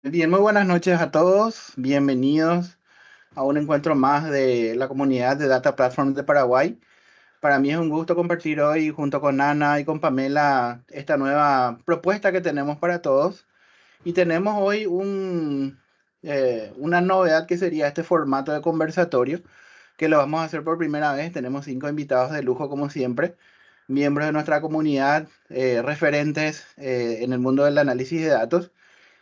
Bien, muy buenas noches a todos. Bienvenidos a un encuentro más de la comunidad de Data Platform de Paraguay. Para mí es un gusto compartir hoy junto con Ana y con Pamela esta nueva propuesta que tenemos para todos. Y tenemos hoy una novedad que sería este formato de conversatorio, que lo vamos a hacer por primera vez. Tenemos 5 invitados de lujo como siempre, miembros de nuestra comunidad, referentes en el mundo del análisis de datos.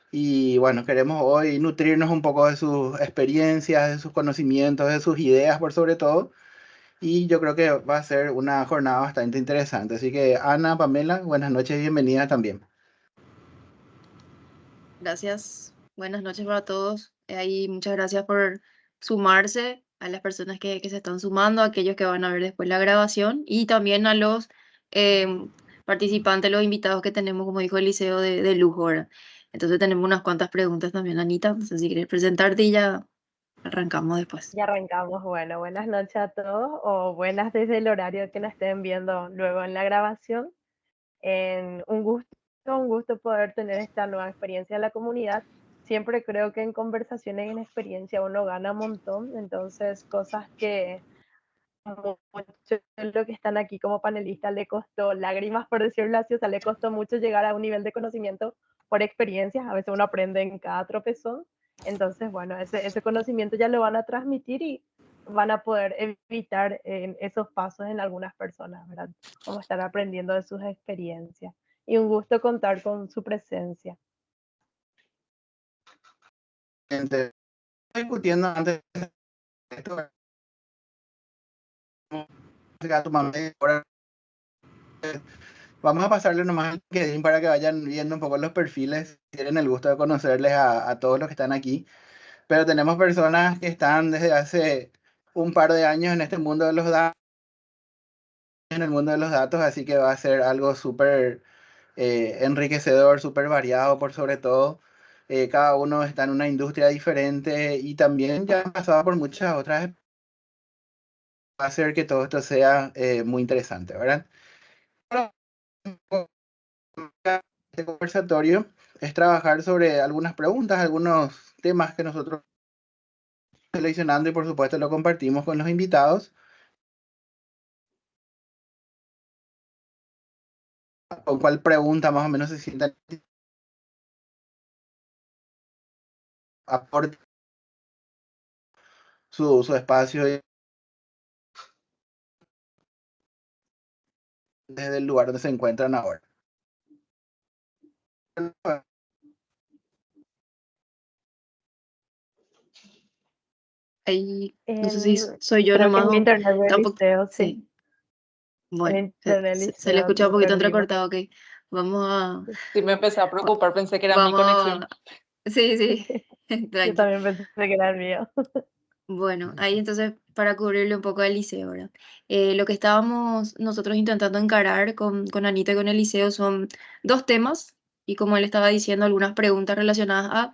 Y bueno, queremos hoy nutrirnos un poco de sus experiencias, de sus conocimientos, de sus ideas por sobre todo. Y yo creo que va a ser una jornada bastante interesante. Así que Ana, Pamela, buenas noches y bienvenidas también. Gracias. Buenas noches para todos. Ahí muchas gracias por sumarse a las personas que se están sumando, a aquellos que van a ver después la grabación y también a los participantes, los invitados que tenemos, como dijo Eliseo, de lujo, ¿verdad? Entonces tenemos unas cuantas preguntas también, Anita. No sé si quieres presentarte y ya arrancamos después. Ya arrancamos. Bueno, buenas noches a todos o buenas desde el horario que nos estén viendo luego en la grabación. Un gusto poder tener esta nueva experiencia en la comunidad. Siempre creo que en conversaciones y en experiencia uno gana un montón, entonces cosas que muchos de los que están aquí como panelistas le costó lágrimas, por decirlo así, o sea, le costó mucho llegar a un nivel de conocimiento por experiencias, a veces uno aprende en cada tropezón, entonces, bueno, ese conocimiento ya lo van a transmitir y van a poder evitar esos pasos en algunas personas, ¿verdad? Como estar aprendiendo de sus experiencias. Y un gusto contar con su presencia. Gente, discutiendo antes de esto, tu mamá, ahora vamos a pasarle nomás al LinkedIn para que vayan viendo un poco los perfiles, si tienen el gusto de conocerles a todos los que están aquí. Pero tenemos personas que están desde hace un par de años en este mundo de los datos, en el mundo de los datos, así que va a ser algo súper enriquecedor, súper variado por sobre todo. Cada uno está en una industria diferente y también ya han pasado por muchas otras. Va a hacer que todo esto sea muy interesante, ¿verdad? Este conversatorio es trabajar sobre algunas preguntas, algunos temas que nosotros seleccionando y por supuesto lo compartimos con los invitados. ¿Con cuál pregunta más o menos se sientan aporte su espacio desde el lugar donde se encuentran ahora? Ahí, no sé si En- soy yo Creo que es nomás el o internet del tampoco. liceo, sí. Sí, El bueno, internet del se le liceo, escucha un lo poquito perdimos. entrecortado, ok. Vamos a, Sí, me empecé a preocupar, pensé que era mi vamos conexión. sí, sí, Yo tranqui. también pensé que era el mío. Bueno, ahí entonces para cubrirle un poco al liceo, ¿verdad? Lo que estábamos nosotros intentando encarar con Anita y con el liceo son dos temas y como él estaba diciendo, algunas preguntas relacionadas a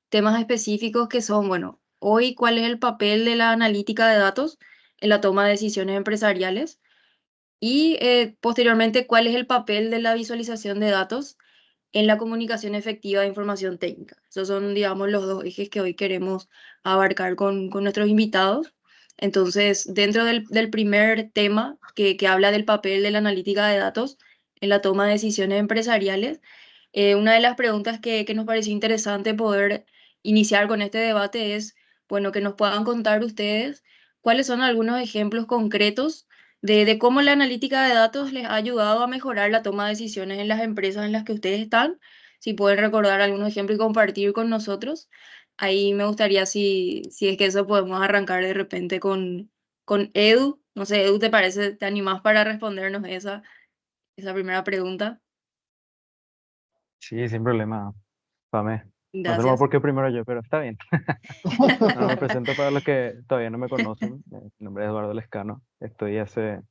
temas específicos que son, bueno, hoy, ¿cuál es el papel de la analítica de datos en la toma de decisiones empresariales? Y posteriormente, ¿cuál es el papel de la visualización de datos en la comunicación efectiva de información técnica? Esos son, digamos, los dos ejes que hoy queremos abarcar con nuestros invitados. Entonces, dentro del primer tema que habla del papel de la analítica de datos en la toma de decisiones empresariales, una de las preguntas que nos pareció interesante poder iniciar con este debate es, bueno, que nos puedan contar ustedes cuáles son algunos ejemplos concretos de cómo la analítica de datos les ha ayudado a mejorar la toma de decisiones en las empresas en las que ustedes están. Si pueden recordar algunos ejemplos y compartir con nosotros. Ahí me gustaría si es que eso podemos arrancar de repente con Edu. No sé, Edu, ¿te parece, te animás para respondernos esa primera pregunta? Sí, sin problema, Pame. No sé Gracias. por qué primero yo, pero está bien. No, me presento para los que todavía no me conocen. Mi nombre es Eduardo Lescano. Estoy hace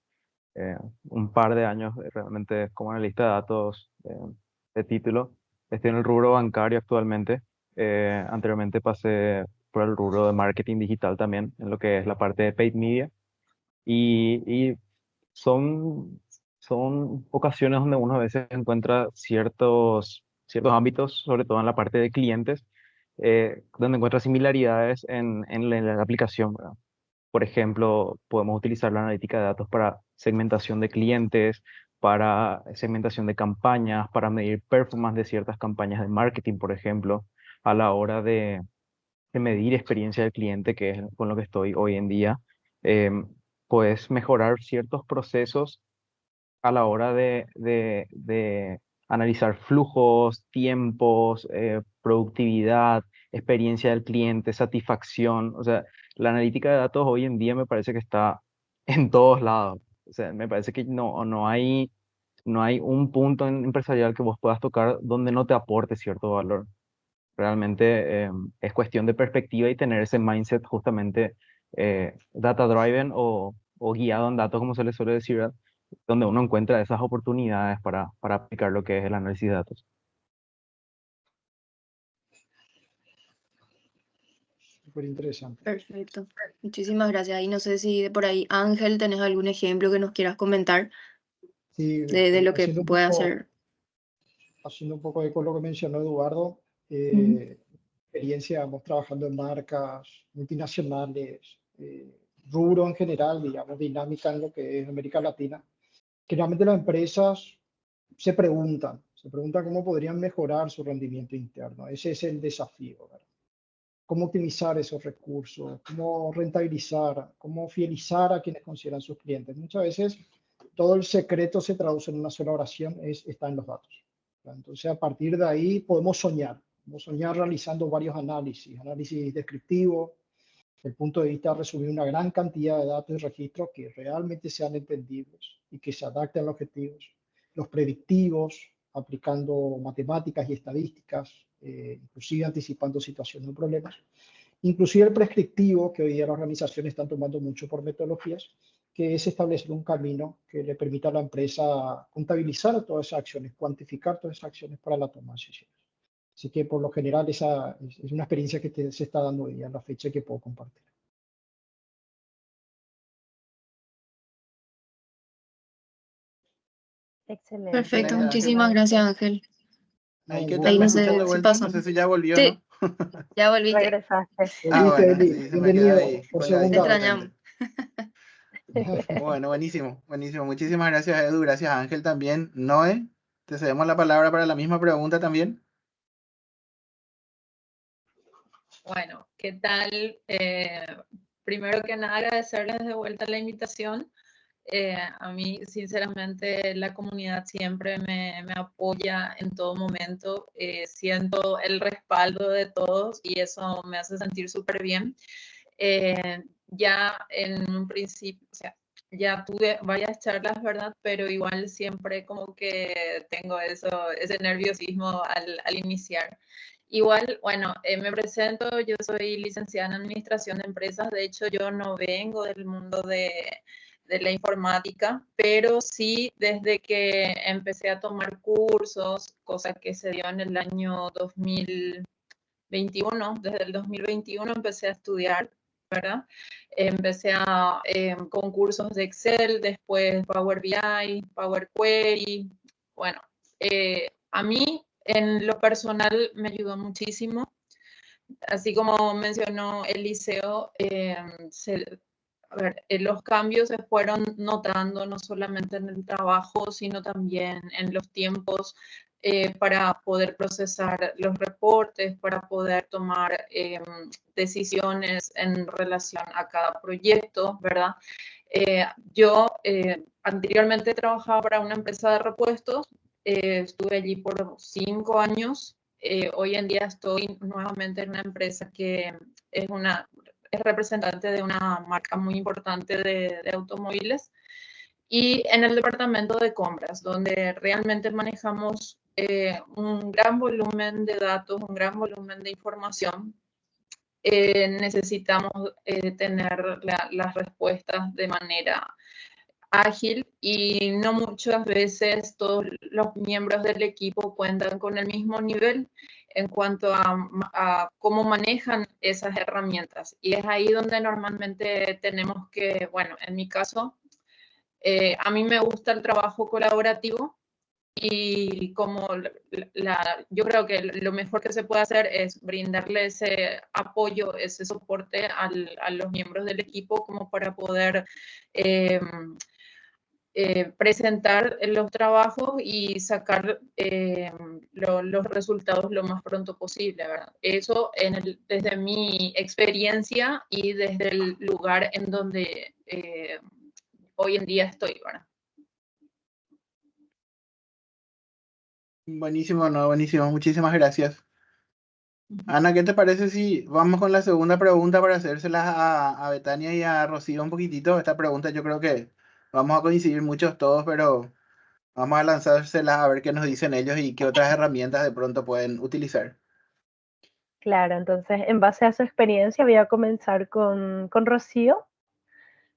un par de años realmente como analista de datos de título. Estoy en el rubro bancario actualmente. Anteriormente pasé por el rubro de marketing digital también, en lo que es la parte de paid media. Y son, son ocasiones donde uno a veces encuentra ciertos ámbitos, sobre todo en la parte de clientes, donde encuentra similaridades en la aplicación, ¿verdad? Por ejemplo, podemos utilizar la analítica de datos para segmentación de clientes, para segmentación de campañas, para medir performance de ciertas campañas de marketing, por ejemplo, a la hora de medir experiencia del cliente, que es con lo que estoy hoy en día. Puedes mejorar ciertos procesos a la hora de analizar flujos, tiempos, productividad, experiencia del cliente, satisfacción. O sea, la analítica de datos hoy en día me parece que está en todos lados. O sea, me parece que no hay un punto empresarial que vos puedas tocar donde no te aporte cierto valor. Realmente es cuestión de perspectiva y tener ese mindset justamente data driven o guiado en datos, como se le suele decir, ¿verdad? Donde uno encuentra esas oportunidades para aplicar lo que es el análisis de datos. Súper interesante. Perfecto. Muchísimas gracias. Y no sé si de por ahí, Ángel, tenés algún ejemplo que nos quieras comentar Sí, de lo que puede hacer. haciendo un poco eco lo que mencionó Eduardo, Ujú. experiencia, vamos trabajando en marcas multinacionales, rubro en general, digamos, dinámica en lo que es América Latina. Generalmente las empresas se preguntan cómo podrían mejorar su rendimiento interno. Ese es el desafío, ¿verdad? Cómo optimizar esos recursos, cómo rentabilizar, cómo fidelizar a quienes consideran sus clientes. Muchas veces todo el secreto se traduce en una sola oración, está en los datos. Entonces, a partir de ahí podemos soñar realizando varios análisis descriptivos, el punto de vista de resumir una gran cantidad de datos y registros que realmente sean entendibles y que se adapten a los objetivos, los predictivos, aplicando matemáticas y estadísticas, inclusive anticipando situaciones o problemas, inclusive el prescriptivo, que hoy día las organizaciones están tomando mucho por metodologías, que es establecer un camino que le permita a la empresa contabilizar todas esas acciones, cuantificar todas esas acciones para la toma de decisiones. Así que por lo general esa es una experiencia que se está dando hoy día en la fecha que puedo compartir. Excelente. Perfecto. Excelente, Ángel. Muchísimas gracias, Ángel. Ahí, Un ¿qué tal? Ahí ¿Me no gusto. escuchan de sé si vuelta? No sé pasamos. si ya volvió, Sí, ¿no? ya volviste. Regresaste. Ah, Volviste, bueno, Eli. sí, se me queda Bienvenido ahí por Te colgadito segunda de vez. extrañamos. repente. Bueno, buenísimo, buenísimo. Muchísimas gracias, Edu. Gracias, Ángel, también. Noé, te cedemos la palabra para la misma pregunta también. Bueno, ¿qué tal? Primero que nada, agradecerles de vuelta la invitación. A mí, sinceramente, la comunidad siempre me apoya en todo momento. Siento el respaldo de todos y eso me hace sentir súper bien. Ya en un principio, o sea, ya tuve varias charlas, ¿verdad? Pero igual siempre como que tengo ese nerviosismo al iniciar. Igual, bueno, me presento, yo soy licenciada en Administración de Empresas, de hecho yo no vengo del mundo de la informática, pero sí desde que empecé a tomar cursos, cosa que se dio en el año 2021, desde el 2021 empecé a estudiar, ¿verdad? Empecé con cursos de Excel, después Power BI, Power Query. Bueno, a mí en lo personal me ayudó muchísimo. Así como mencionó Eliseo, a ver, los cambios se fueron notando no solamente en el trabajo, sino también en los tiempos para poder procesar los reportes, para poder tomar decisiones en relación a cada proyecto, ¿verdad? Yo anteriormente trabajaba para una empresa de repuestos, estuve allí por 5 años. Hoy en día estoy nuevamente en una empresa que es representante de una marca muy importante de automóviles y en el departamento de compras, donde realmente manejamos un gran volumen de datos, un gran volumen de información. Necesitamos tener las respuestas de manera ágil y no muchas veces todos los miembros del equipo cuentan con el mismo nivel en cuanto a cómo manejan esas herramientas. Y es ahí donde normalmente tenemos que, bueno, en mi caso, a mí me gusta el trabajo colaborativo, Y como yo creo que lo mejor que se puede hacer es brindarle ese apoyo, ese soporte a los miembros del equipo como para poder presentar los trabajos y sacar los resultados lo más pronto posible, ¿verdad? Eso desde mi experiencia y desde el lugar en donde hoy en día estoy, ¿verdad? Buenísimo, no, buenísimo. Muchísimas gracias. Ana, ¿qué te parece si vamos con la segunda pregunta para hacérselas a Betania y a Rocío un poquitito? Esta pregunta yo creo que vamos a coincidir muchos todos, pero vamos a lanzárselas a ver qué nos dicen ellos y qué otras herramientas de pronto pueden utilizar. Claro, entonces en base a su experiencia voy a comenzar con Rocío.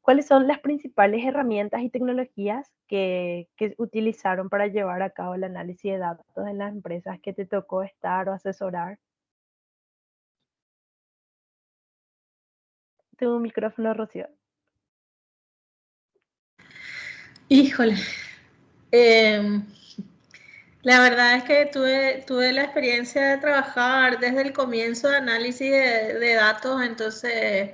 ¿Cuáles son las principales herramientas y tecnologías que utilizaron para llevar a cabo el análisis de datos en las empresas que te tocó estar o asesorar? Tu micrófono, Rocío. Híjole. La verdad es que tuve la experiencia de trabajar desde el comienzo de análisis de datos, entonces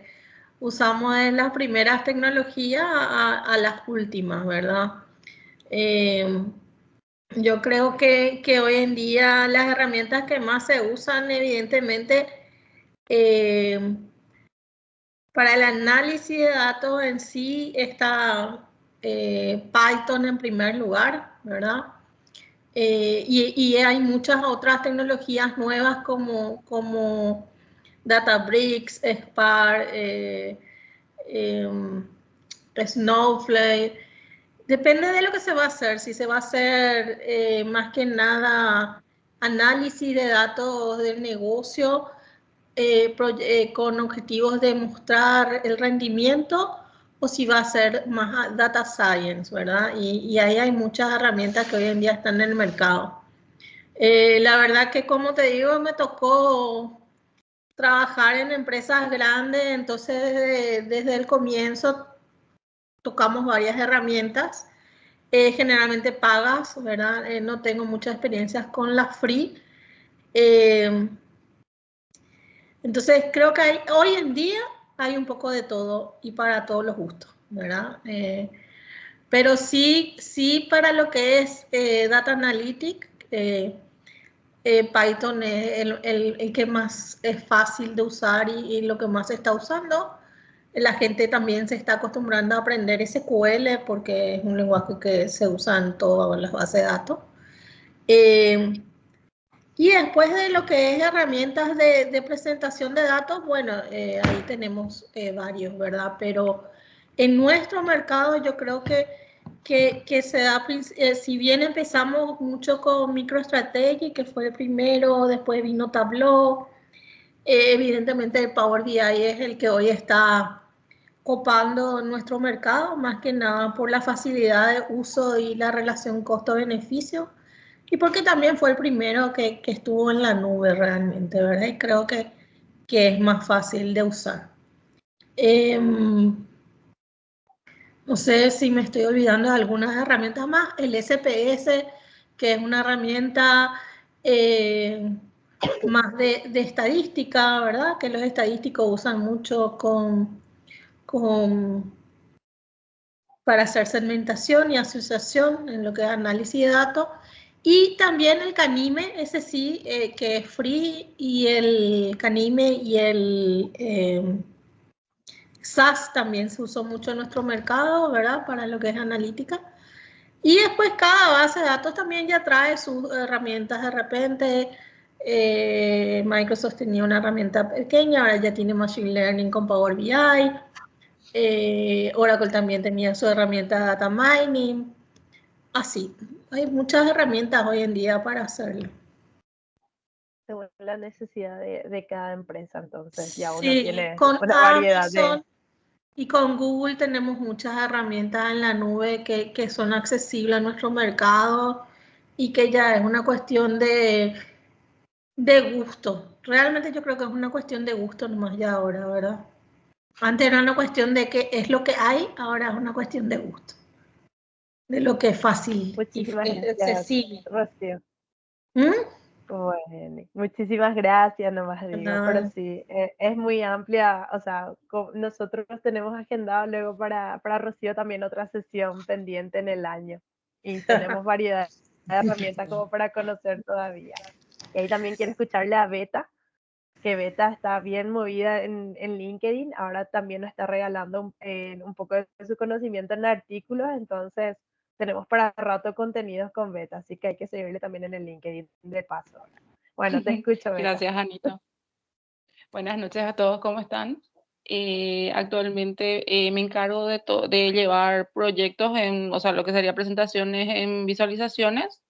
usamos de las primeras tecnologías a las últimas, ¿verdad? Yo creo que hoy en día las herramientas que más se usan, evidentemente, para el análisis de datos en sí está Python en primer lugar, ¿verdad? Y hay muchas otras tecnologías nuevas como Databricks, Spark, Snowflake. Depende de lo que se va a hacer. Si se va a hacer más que nada análisis de datos del negocio con objetivos de mostrar el rendimiento, o si va a ser más data science, ¿verdad? Y ahí hay muchas herramientas que hoy en día están en el mercado. La verdad que, como te digo, me tocó trabajar en empresas grandes, entonces desde el comienzo tocamos varias herramientas, generalmente pagas, ¿verdad? No tengo muchas experiencias con las free. Entonces creo que hoy en día hay un poco de todo y para todos los gustos, ¿verdad? Pero sí para lo que es Data Analytics, Python es el que más es fácil de usar y lo que más se está usando. La gente también se está acostumbrando a aprender SQL porque es un lenguaje que se usa en todas las bases de datos. Y después de lo que es herramientas de presentación de datos, bueno, ahí tenemos varios, ¿verdad? Pero en nuestro mercado yo creo que se da, si bien empezamos mucho con MicroStrategy, que fue el primero, después vino Tableau, evidentemente el Power BI es el que hoy está copando nuestro mercado, más que nada por la facilidad de uso y la relación costo-beneficio. Y porque también fue el primero que estuvo en la nube realmente, ¿verdad? Y creo que es más fácil de usar. No sé si me estoy olvidando de algunas herramientas más. El SPS, que es una herramienta más de estadística, ¿verdad? Que los estadísticos usan mucho para hacer segmentación y asociación en lo que es análisis de datos. Y también el Canime, ese sí, que es free, y el Canime y el SAS también se usó mucho en nuestro mercado, ¿verdad? Para lo que es analítica. Y después cada base de datos también ya trae sus herramientas de repente. Microsoft tenía una herramienta pequeña, ahora ya tiene Machine Learning con Power BI. Oracle también tenía su herramienta de Data Mining. Así, hay muchas herramientas hoy en día para hacerlo. Según la necesidad de cada empresa, entonces ya uno Sí, tiene con una variedad Amazon y con Google tenemos muchas herramientas en la nube que son accesibles a nuestro mercado y que ya es una cuestión de gusto. Realmente yo creo que es una cuestión de gusto nomás ya ahora, ¿verdad? Antes era una cuestión de qué es lo que hay, ahora es una cuestión de gusto. de lo que es fácil y Muchísimas es gracias, accesible. Rocío. ¿Mm? Bueno, muchísimas gracias, nomás digo, pero Nada. sí, es muy amplia, o sea, nosotros tenemos agendado luego para Rocío también otra sesión pendiente en el año y tenemos variedad de herramientas como para conocer todavía. Y ahí también quiero escucharle a Beta, que Beta está bien movida en LinkedIn, ahora también nos está regalando un poco de su conocimiento en artículos, entonces tenemos para rato contenidos con Beta, así que hay que seguirle también en el LinkedIn de paso. Bueno, te escucho, Beta. Gracias, Anita. Buenas noches a todos, ¿cómo están? Actualmente me encargo de llevar proyectos o sea, lo que sería presentaciones en visualizaciones.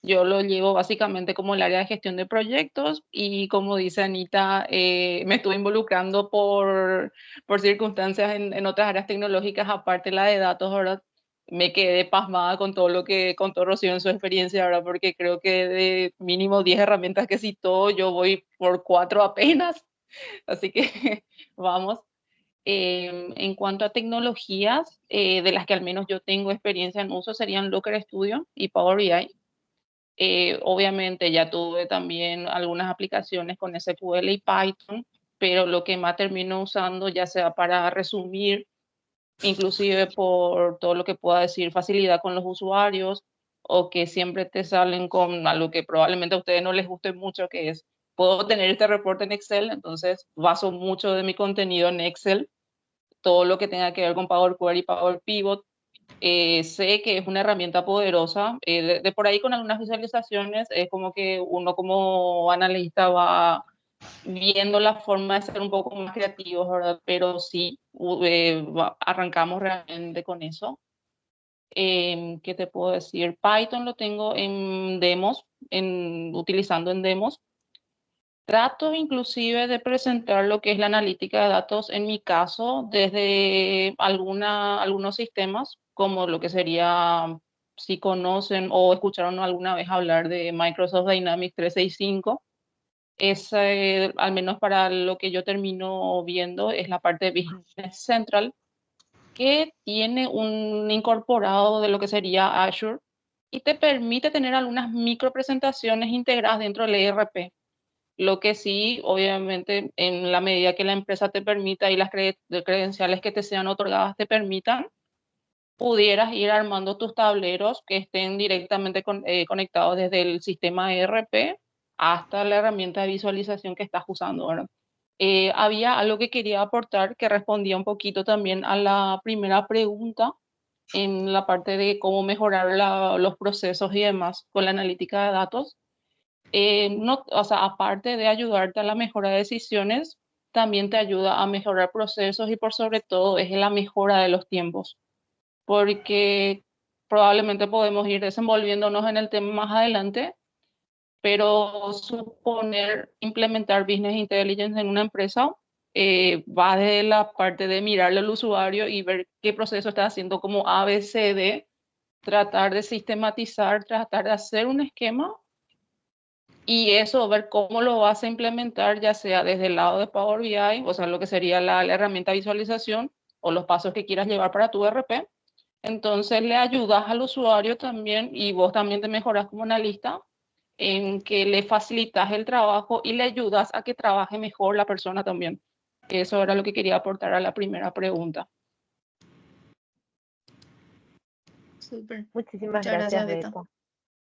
Yo lo llevo básicamente como el área de gestión de proyectos y como dice Anita, me estuve involucrando por circunstancias en otras áreas tecnológicas, aparte la de datos, ahora me quedé pasmada con todo lo que contó Rocío en su experiencia ahora, porque creo que de mínimo 10 herramientas que citó, yo voy por 4 apenas, así que vamos. En cuanto a tecnologías, de las que al menos yo tengo experiencia en uso, serían Looker Studio y Power BI. Obviamente ya tuve también algunas aplicaciones con SQL y Python, pero lo que más termino usando, ya sea para resumir, inclusive por todo lo que pueda decir facilidad con los usuarios, o que siempre te salen con algo que probablemente a ustedes no les guste mucho, que es, puedo tener este reporte en Excel, entonces baso mucho de mi contenido en Excel, todo lo que tenga que ver con Power Query, Power Pivot. Sé que es una herramienta poderosa. De por ahí con algunas visualizaciones es como que uno como analista va viendo la forma de ser un poco más creativos, ¿verdad? Pero sí, arrancamos realmente con eso. ¿Qué te puedo decir? Python lo tengo en demos, utilizando en demos. Trato inclusive de presentar lo que es la analítica de datos, en mi caso, desde algunos sistemas, como lo que sería, si conocen o escucharon alguna vez hablar de Microsoft Dynamics 365, al menos para lo que yo termino viendo, es la parte de Business Central, que tiene un incorporado de lo que sería Azure y te permite tener algunas micro presentaciones integradas dentro del ERP. Lo que sí, obviamente, en la medida que la empresa te permita y las credenciales que te sean otorgadas te permitan, pudieras ir armando tus tableros que estén directamente conectados desde el sistema ERP hasta la herramienta de visualización que estás usando, ¿verdad? Había algo que quería aportar que respondía un poquito también a la primera pregunta en la parte de cómo mejorar los procesos y demás con la analítica de datos. No, o sea, aparte de ayudarte a la mejora de decisiones, también te ayuda a mejorar procesos y por sobre todo es la mejora de los tiempos, porque probablemente podemos ir desenvolviéndonos en el tema más adelante, pero suponer implementar Business Intelligence en una empresa va de la parte de mirarle al usuario y ver qué proceso está haciendo como A, B, C, D, tratar de sistematizar, tratar de hacer un esquema y eso, ver cómo lo vas a implementar, ya sea desde el lado de Power BI, o sea, lo que sería la herramienta de visualización o los pasos que quieras llevar para tu ERP. Entonces le ayudas al usuario también y vos también te mejoras como analista en que le facilitas el trabajo y le ayudas a que trabaje mejor la persona también. Eso era lo que quería aportar a la primera pregunta. Súper. Muchísimas Muchas gracias, gracias, Beta. Beta.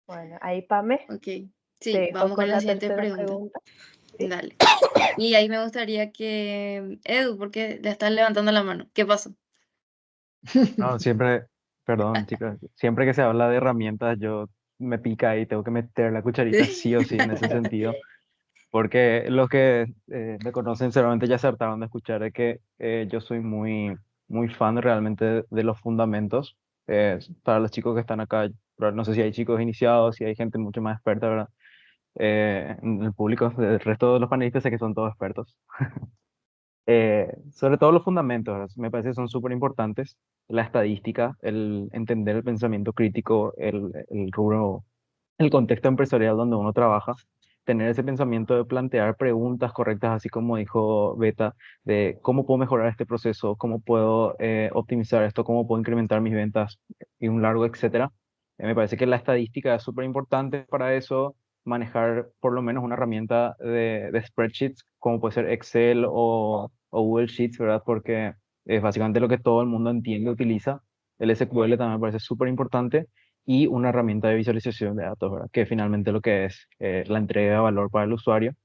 Bueno, ahí Pame, Ok. te Sí, dejo vamos con con la la siguiente tercera pregunta. pregunta. ¿Sí? Dale. Y ahí me gustaría que, Edu, porque le estás levantando la mano. ¿Qué pasó? No, siempre, perdón, chicos, siempre que se habla de herramientas, yo me pica y tengo que meter la cucharita sí o sí en ese sentido, porque los que me conocen seguramente ya se hartaron de escuchar de que yo soy muy fan realmente de los fundamentos. Para los chicos que están acá, pero no sé si hay chicos iniciados, si hay gente mucho más experta, ¿verdad? En el público, el resto de los panelistas sé que son todos expertos. Sobre todo los fundamentos, ¿verdad? Me parece que son súper importantes. La estadística, el entender el pensamiento crítico, el rubro, el contexto empresarial donde uno trabaja, tener ese pensamiento de plantear preguntas correctas, así como dijo Beta, de cómo puedo mejorar este proceso, cómo puedo optimizar esto, cómo puedo incrementar mis ventas. y un largo etcétera. Me parece que la estadística es súper importante para eso, manejar por lo menos una herramienta de spreadsheets, como puede ser Excel o Google Sheets, ¿verdad? Porque es básicamente lo que todo el mundo entiende, utiliza. El SQL también me parece súper importante y una herramienta de visualización de datos, ¿verdad? Que finalmente lo que es la entrega de valor para el usuario.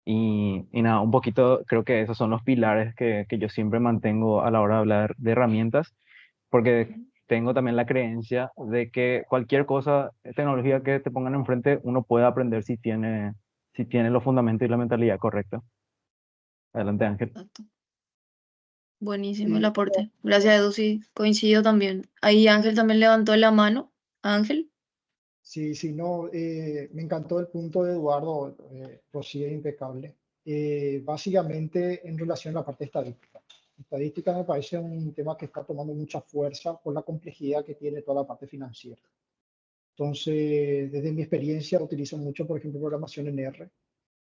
Y nada, un poquito creo que esos son los pilares que yo siempre mantengo a la hora de hablar de herramientas, porque tengo también la creencia de que cualquier cosa, tecnología que te pongan enfrente, uno puede aprender si tiene los fundamentos y la mentalidad correcta. Adelante, Ángel. Exacto. Buenísimo el Sí, aporte. Gracias, Edu, sí, coincido también. Ahí Ángel también levantó la mano. Ángel. sí, sí, no, me encantó el punto de Eduardo, prosigue impecable. Básicamente en relación a la parte estadística. Estadística me parece un tema que está tomando mucha fuerza por la complejidad que tiene toda la parte financiera. Entonces, desde mi experiencia utilizo mucho, por ejemplo, programación en R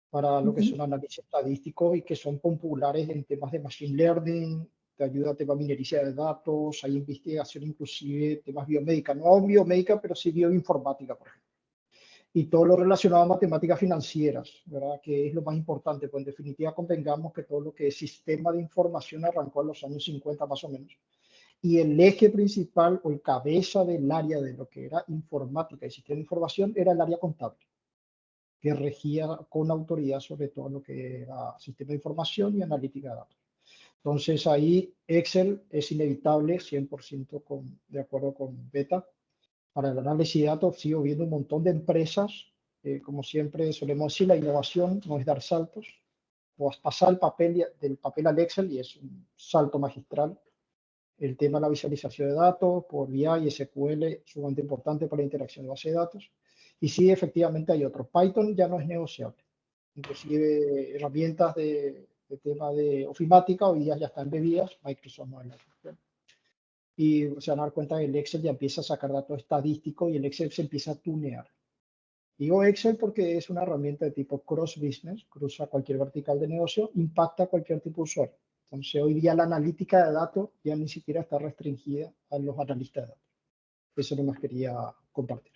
para lo que Ujú. son análisis estadísticos y que son populares en temas de machine learning, te ayuda a temas de minería de datos, hay investigación inclusive, temas biomédica, no biomédica, pero sí bioinformática, por ejemplo. Y todo lo relacionado a matemáticas financieras, ¿verdad? Que es lo más importante, pues en definitiva convengamos que todo lo que es sistema de información arrancó en los años 50 más o menos. Y el eje principal o el cabeza del área de lo que era informática y sistema de información era el área contable, que regía con autoridad sobre todo lo que era sistema de información y analítica de datos. Entonces ahí Excel es inevitable, 100% de acuerdo con Beta. Para el análisis de datos sigo viendo un montón de empresas. Como siempre solemos decir, la innovación no es dar saltos, o pasar del papel al Excel y es un salto magistral. El tema de la visualización de datos por BI y SQL, sumamente importante para la interacción de base de datos. Y sí, efectivamente hay otro. Python ya no es negociable. Inclusive herramientas de tema de ofimática hoy día ya están embebidas, Microsoft no es la excepción. Y se van a dar cuenta que el Excel ya empieza a sacar datos estadísticos y el Excel se empieza a tunear. Digo Excel porque es una herramienta de tipo cross business, cruza cualquier vertical de negocio, impacta a cualquier tipo de usuario. Entonces hoy día la analítica de datos ya ni siquiera está restringida a los analistas de datos. Eso no más quería compartir.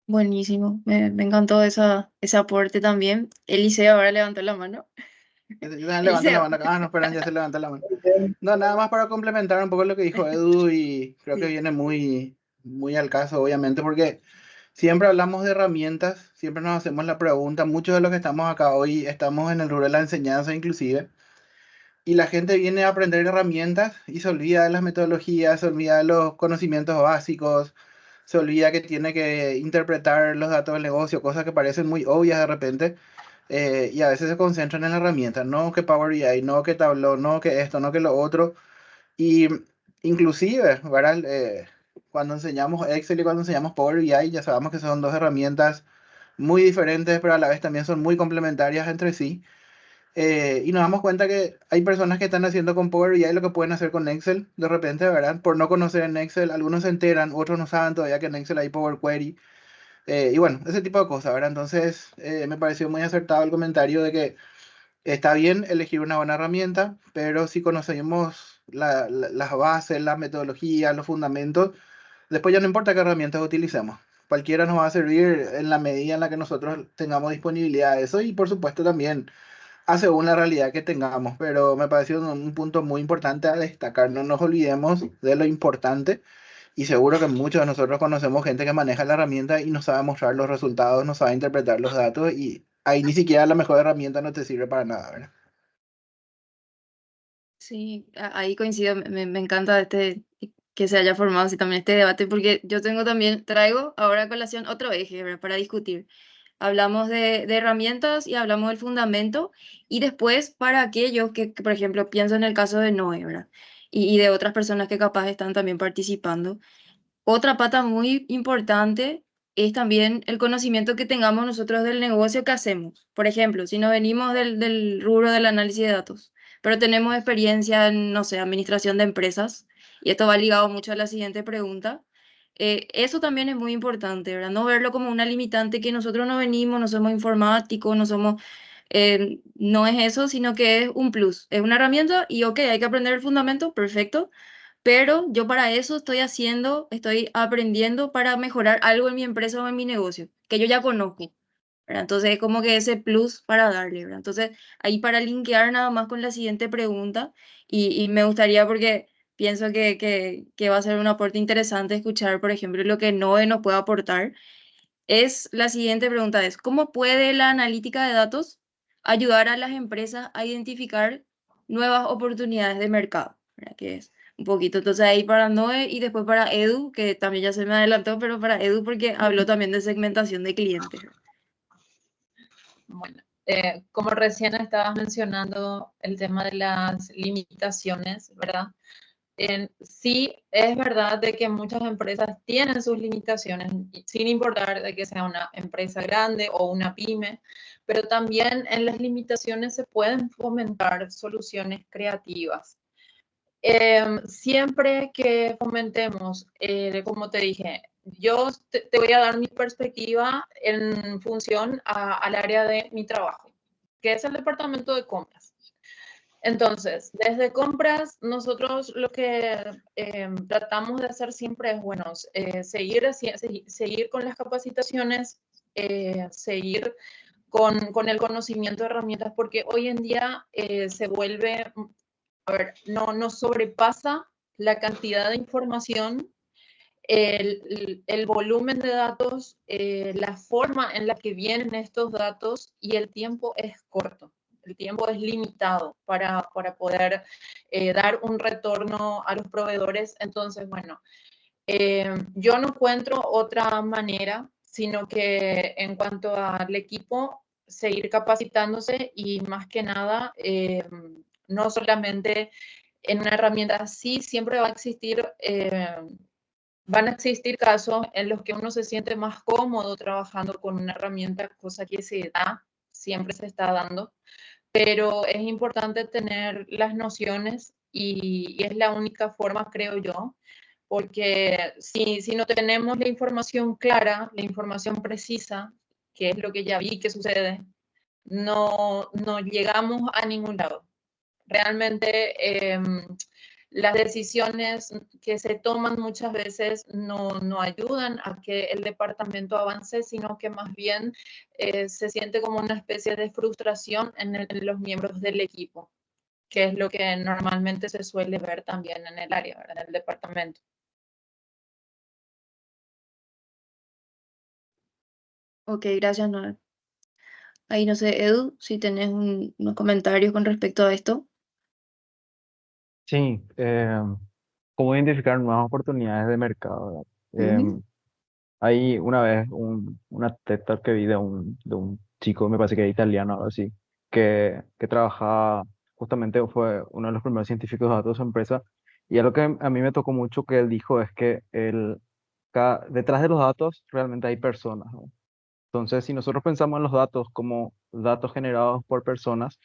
Buenísimo. Me encantó ese aporte también. Eliseo ahora levantó la mano. Yo también levanto la Eliseo. mano. Ah, no, esperan, ya se levanta la mano. No, nada más para complementar un poco lo que dijo Edu y creo que Sí. viene muy al caso, obviamente, porque siempre hablamos de herramientas, siempre nos hacemos la pregunta, muchos de los que estamos acá hoy estamos en el rubro de la enseñanza inclusive, y la gente viene a aprender herramientas y se olvida de las metodologías, se olvida de los conocimientos básicos, se olvida que tiene que interpretar los datos del negocio, cosas que parecen muy obvias de repente, y a veces se concentran en la herramienta, no que Power BI, no que Tableau, no que esto, no que lo otro, y inclusive, ¿verdad? Cuando enseñamos Excel y cuando enseñamos Power BI, ya sabemos que son dos herramientas muy diferentes, pero a la vez también son muy complementarias entre sí. Y nos damos cuenta que hay personas que están haciendo con Power BI lo que pueden hacer con Excel de repente, ¿verdad? Por no conocer en Excel, algunos se enteran, otros no saben todavía que en Excel hay Power Query. Y bueno, ese tipo de cosas, ¿verdad? Entonces, me pareció muy acertado el comentario de que está bien elegir una buena herramienta, pero si conocemos las bases, las metodologías, los fundamentos, después ya no importa qué herramientas utilicemos. Cualquiera nos va a servir en la medida en la que nosotros tengamos disponibilidad de eso y por supuesto también hace una realidad que tengamos, pero me pareció un punto muy importante a destacar. No nos olvidemos de lo importante y seguro que muchos de nosotros conocemos gente que maneja la herramienta y no sabe mostrar los resultados, no sabe interpretar los datos y ahí ni siquiera la mejor herramienta no te sirve para nada, ¿verdad? Sí, ahí coincido, me encanta que se haya formado así también este debate, porque yo traigo ahora a colación otro eje, ¿verdad? Para discutir. Hablamos de herramientas y hablamos del fundamento, y después para aquellos que, por ejemplo, pienso en el caso de Noé, ¿verdad? Y de otras personas que capaz están también participando. Otra pata muy importante es también el conocimiento que tengamos nosotros del negocio que hacemos. Por ejemplo, si nos venimos del rubro del análisis de datos, pero tenemos experiencia en, no sé, administración de empresas, y esto va ligado mucho a la siguiente pregunta, eso también es muy importante, ¿verdad? No verlo como una limitante que nosotros no venimos, no somos informáticos, no es eso, sino que es un plus, es una herramienta y ok, hay que aprender el fundamento, perfecto, pero yo para eso estoy aprendiendo para mejorar algo en mi empresa o en mi negocio, que yo ya conozco, ¿verdad? Entonces es como que ese plus para darle, ¿verdad? Entonces ahí para linkear nada más con la siguiente pregunta, y me gustaría porque pienso que va a ser un aporte interesante escuchar, por ejemplo, lo que Noe nos puede aportar, es la siguiente pregunta es, ¿cómo puede la analítica de datos ayudar a las empresas a identificar nuevas oportunidades de mercado? ¿Verdad? Que es un poquito, entonces ahí para Noé y después para Edu, que también ya se me adelantó, pero para Edu porque habló también de segmentación de clientes. Bueno, como recién estabas mencionando el tema de las limitaciones, ¿verdad? Sí, es verdad de que muchas empresas tienen sus limitaciones, sin importar de que sea una empresa grande o una pyme, pero también en las limitaciones se pueden fomentar soluciones creativas. Siempre que fomentemos, como te dije, yo te voy a dar mi perspectiva en función al área de mi trabajo, que es el departamento de compras. Entonces, desde compras, nosotros lo que tratamos de hacer siempre es, bueno, seguir con las capacitaciones, seguir con el conocimiento de herramientas, porque hoy en día se vuelve, a ver, no nos sobrepasa la cantidad de información, el volumen de datos, la forma en la que vienen estos datos y el tiempo es corto. El tiempo es limitado para poder dar un retorno a los proveedores. Entonces, bueno, yo no encuentro otra manera, sino que en cuanto al equipo, seguir capacitándose y más que nada, no solamente en una herramienta así, siempre va a existir, van a existir casos en los que uno se siente más cómodo trabajando con una herramienta, cosa que se da, siempre se está dando, pero es importante tener las nociones y es la única forma, creo yo, porque si no tenemos la información clara, la información precisa, que es lo que ya vi que sucede, no llegamos a ningún lado. Realmente las decisiones que se toman muchas veces no ayudan a que el departamento avance, sino que más bien se siente como una especie de frustración en los miembros del equipo, que es lo que normalmente se suele ver también en el área, ¿verdad? En el departamento. Ok, gracias, Noé. Ahí no sé, Edu, si tenés unos comentarios con respecto a esto. Sí, cómo identificar nuevas oportunidades de mercado, ¿verdad? Ujú. Hay una vez una TED Talk que vi de un chico, me parece que era italiano o algo así, que trabajaba, justamente fue uno de los primeros científicos de datos de su empresa, y algo que a mí me tocó mucho que él dijo es que detrás de los datos realmente hay personas, ¿no? Entonces, si nosotros pensamos en los datos como datos generados por personas,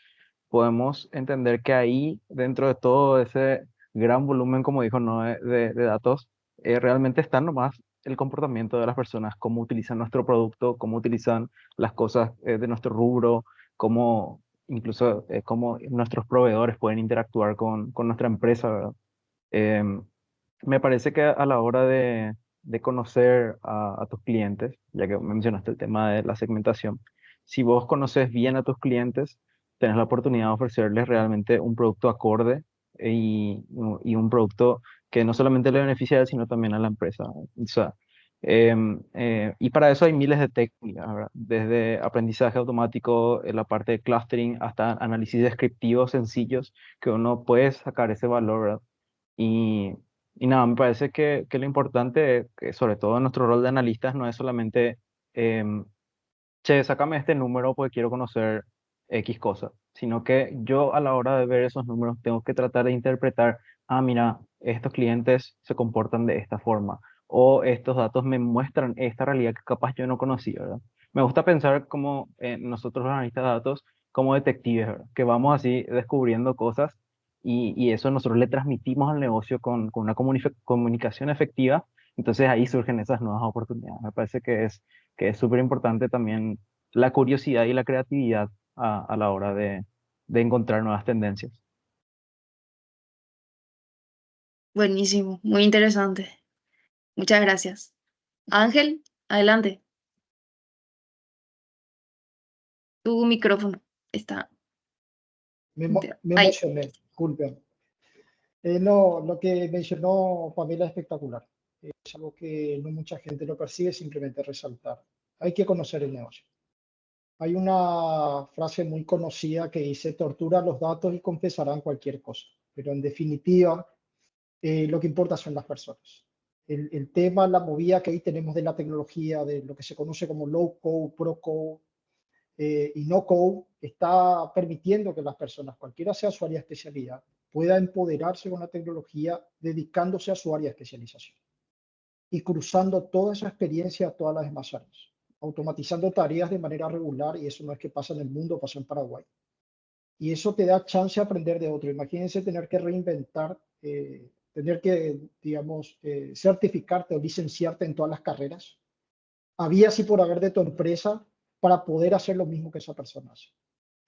podemos entender que ahí, dentro de todo ese gran volumen, como dijo, ¿no? de datos, realmente está nomás el comportamiento de las personas, cómo utilizan nuestro producto, cómo utilizan las cosas de nuestro rubro, cómo incluso cómo nuestros proveedores pueden interactuar con nuestra empresa, ¿verdad? Em, Me parece que a la hora de conocer a tus clientes, ya que mencionaste el tema de la segmentación, si vos conoces bien a tus clientes, tenés la oportunidad de ofrecerles realmente un producto acorde y un producto que no solamente le beneficia a él, sino también a la empresa. O sea, y para eso hay miles de técnicas, ¿verdad? Desde aprendizaje automático, la parte de clustering, hasta análisis descriptivo sencillos, que uno puede sacar ese valor, ¿verdad? Y, y nada, me parece que lo importante, que sobre todo en nuestro rol de analistas, no es solamente, em, che, sácame este número porque quiero conocer X cosa, sino que yo a la hora de ver esos números tengo que tratar de interpretar, ah, mira, estos clientes se comportan de esta forma, o estos datos me muestran esta realidad que capaz yo no conocía, ¿verdad? Me gusta pensar como nosotros los analistas de datos, como detectives, ¿verdad? Que vamos así descubriendo cosas y eso nosotros le transmitimos al negocio con una comunicación efectiva, entonces ahí surgen esas nuevas oportunidades. Me parece que es súper importante también la curiosidad y la creatividad a la hora de encontrar nuevas tendencias. Buenísimo, muy interesante. Muchas gracias. Ángel, adelante. Tu micrófono está. Me Ahí. emocioné, disculpen. No, lo que mencionó Pamela es espectacular. Es algo que no mucha gente lo percibe, simplemente resaltar. Hay que conocer el negocio. Hay una frase muy conocida que dice, tortura los datos y confesarán cualquier cosa. Pero en definitiva, lo que importa son las personas. El tema, la movida que ahí tenemos de la tecnología, de lo que se conoce como low code, pro code y no code, está permitiendo que las personas, cualquiera sea su área de especialidad, pueda empoderarse con la tecnología dedicándose a su área de especialización y cruzando toda esa experiencia a todas las demás áreas, automatizando tareas de manera regular, y eso no es que pasa en el mundo, pasa en Paraguay. Y eso te da chance de aprender de otro. Imagínense tener que reinventar, tener que, digamos, certificarte o licenciarte en todas las carreras. Había así por haber de tu empresa para poder hacer lo mismo que esa persona hace.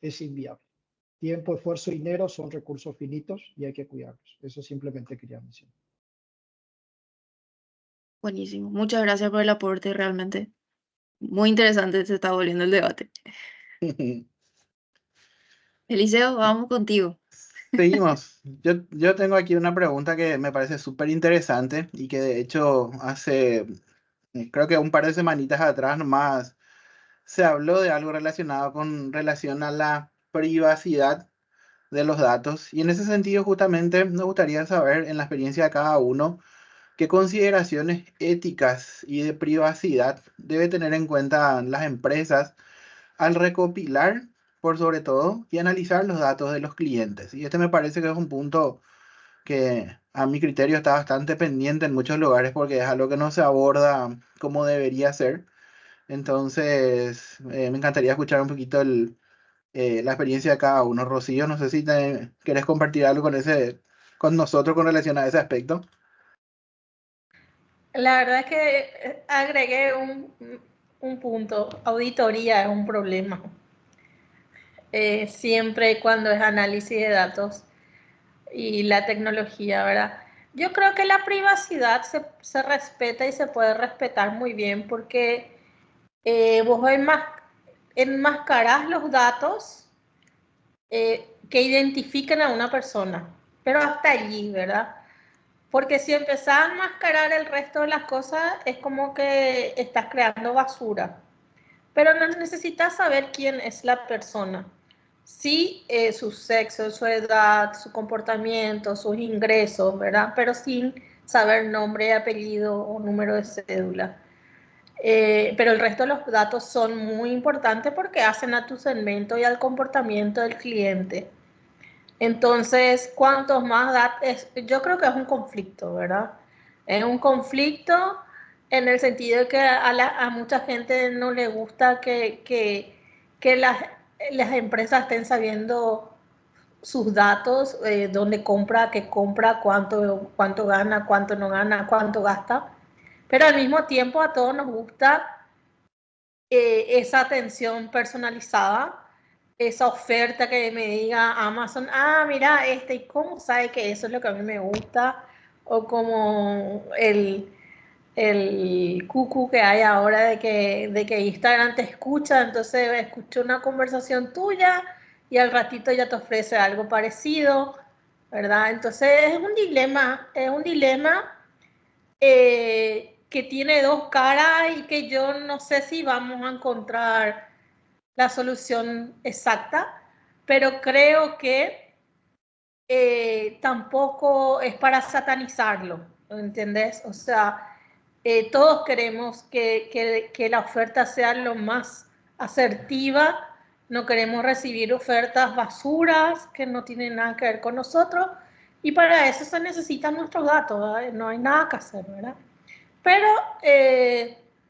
Es inviable. Tiempo, esfuerzo y dinero son recursos finitos y hay que cuidarlos. Eso simplemente quería mencionar. Buenísimo. Muchas gracias por el aporte, realmente. Muy interesante se está volviendo el debate. Eliseo, vamos contigo. Seguimos. Yo tengo aquí una pregunta que me parece súper interesante y que de hecho hace, creo que un par de semanitas atrás nomás se habló de algo relacionado con relación a la privacidad de los datos. Y en ese sentido, justamente, nos gustaría saber, en la experiencia de cada uno, qué consideraciones éticas y de privacidad debe tener en cuenta las empresas al recopilar, por sobre todo, y analizar los datos de los clientes. Y este me parece que es un punto que a mi criterio está bastante pendiente en muchos lugares porque es algo que no se aborda como debería ser. Entonces, me encantaría escuchar un poquito la experiencia de cada uno. Rocío, no sé si querés compartir algo con nosotros con relación a ese aspecto. La verdad es que agregué un punto. Auditoría es un problema. Siempre cuando es análisis de datos y la tecnología, ¿verdad? Yo creo que la privacidad se respeta y se puede respetar muy bien porque vos enmascarás los datos que identifiquen a una persona, pero hasta allí, ¿verdad? Porque si empezás a enmascarar el resto de las cosas, es como que estás creando basura. Pero no necesitas saber quién es la persona. Sí, su sexo, su edad, su comportamiento, sus ingresos, ¿verdad? Pero sin saber nombre, apellido o número de cédula. Pero el resto de los datos son muy importantes porque hacen a tu segmento y al comportamiento del cliente. Entonces, cuantos más datos, yo creo que es un conflicto, ¿verdad? Es un conflicto en el sentido de que a mucha gente no le gusta que las empresas estén sabiendo sus datos, dónde compra, qué compra, cuánto gana, cuánto no gana, cuánto gasta. Pero al mismo tiempo a todos nos gusta esa atención personalizada, esa oferta que me diga Amazon, mira, ¿y cómo sabe que eso es lo que a mí me gusta? O como el cucu que hay ahora de que Instagram te escucha, entonces escucha una conversación tuya y al ratito ya te ofrece algo parecido, ¿verdad? Entonces es un dilema que tiene dos caras y que yo no sé si vamos a encontrar la solución exacta, pero creo que tampoco es para satanizarlo, ¿entendés? O sea, todos queremos que la oferta sea lo más asertiva, no queremos recibir ofertas basuras que no tienen nada que ver con nosotros, y para eso se necesitan nuestros datos, ¿verdad? No hay nada que hacer, ¿verdad? Pero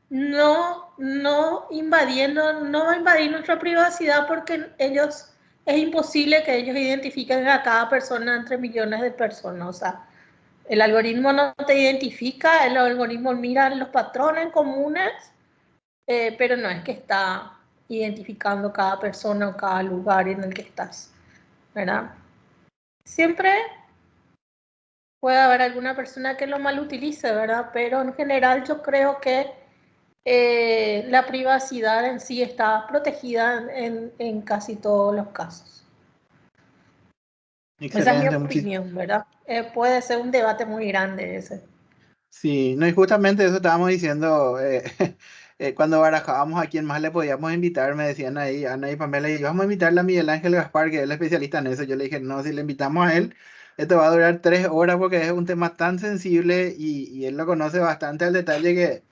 no va a invadir nuestra privacidad porque es imposible que ellos identifiquen a cada persona entre millones de personas. O sea, el algoritmo no te identifica, el algoritmo mira los patrones comunes, pero no es que está identificando cada persona o cada lugar en el que estás, ¿verdad? Siempre puede haber alguna persona que lo malutilice, ¿verdad? Pero en general yo creo que la privacidad en sí está protegida en casi todos los casos. Esa es mi Excelente, opinión, ¿verdad? Puede ser un debate muy grande ese. sí, no, y justamente eso estábamos diciendo cuando barajábamos a quién más le podíamos invitar, me decían ahí, Ana y Pamela, y vamos a invitarle a Miguel Ángel Gaspar, que es el especialista en eso. Yo le dije, no, si le invitamos a él, esto va a durar 3 horas porque es un tema tan sensible y él lo conoce bastante al detalle que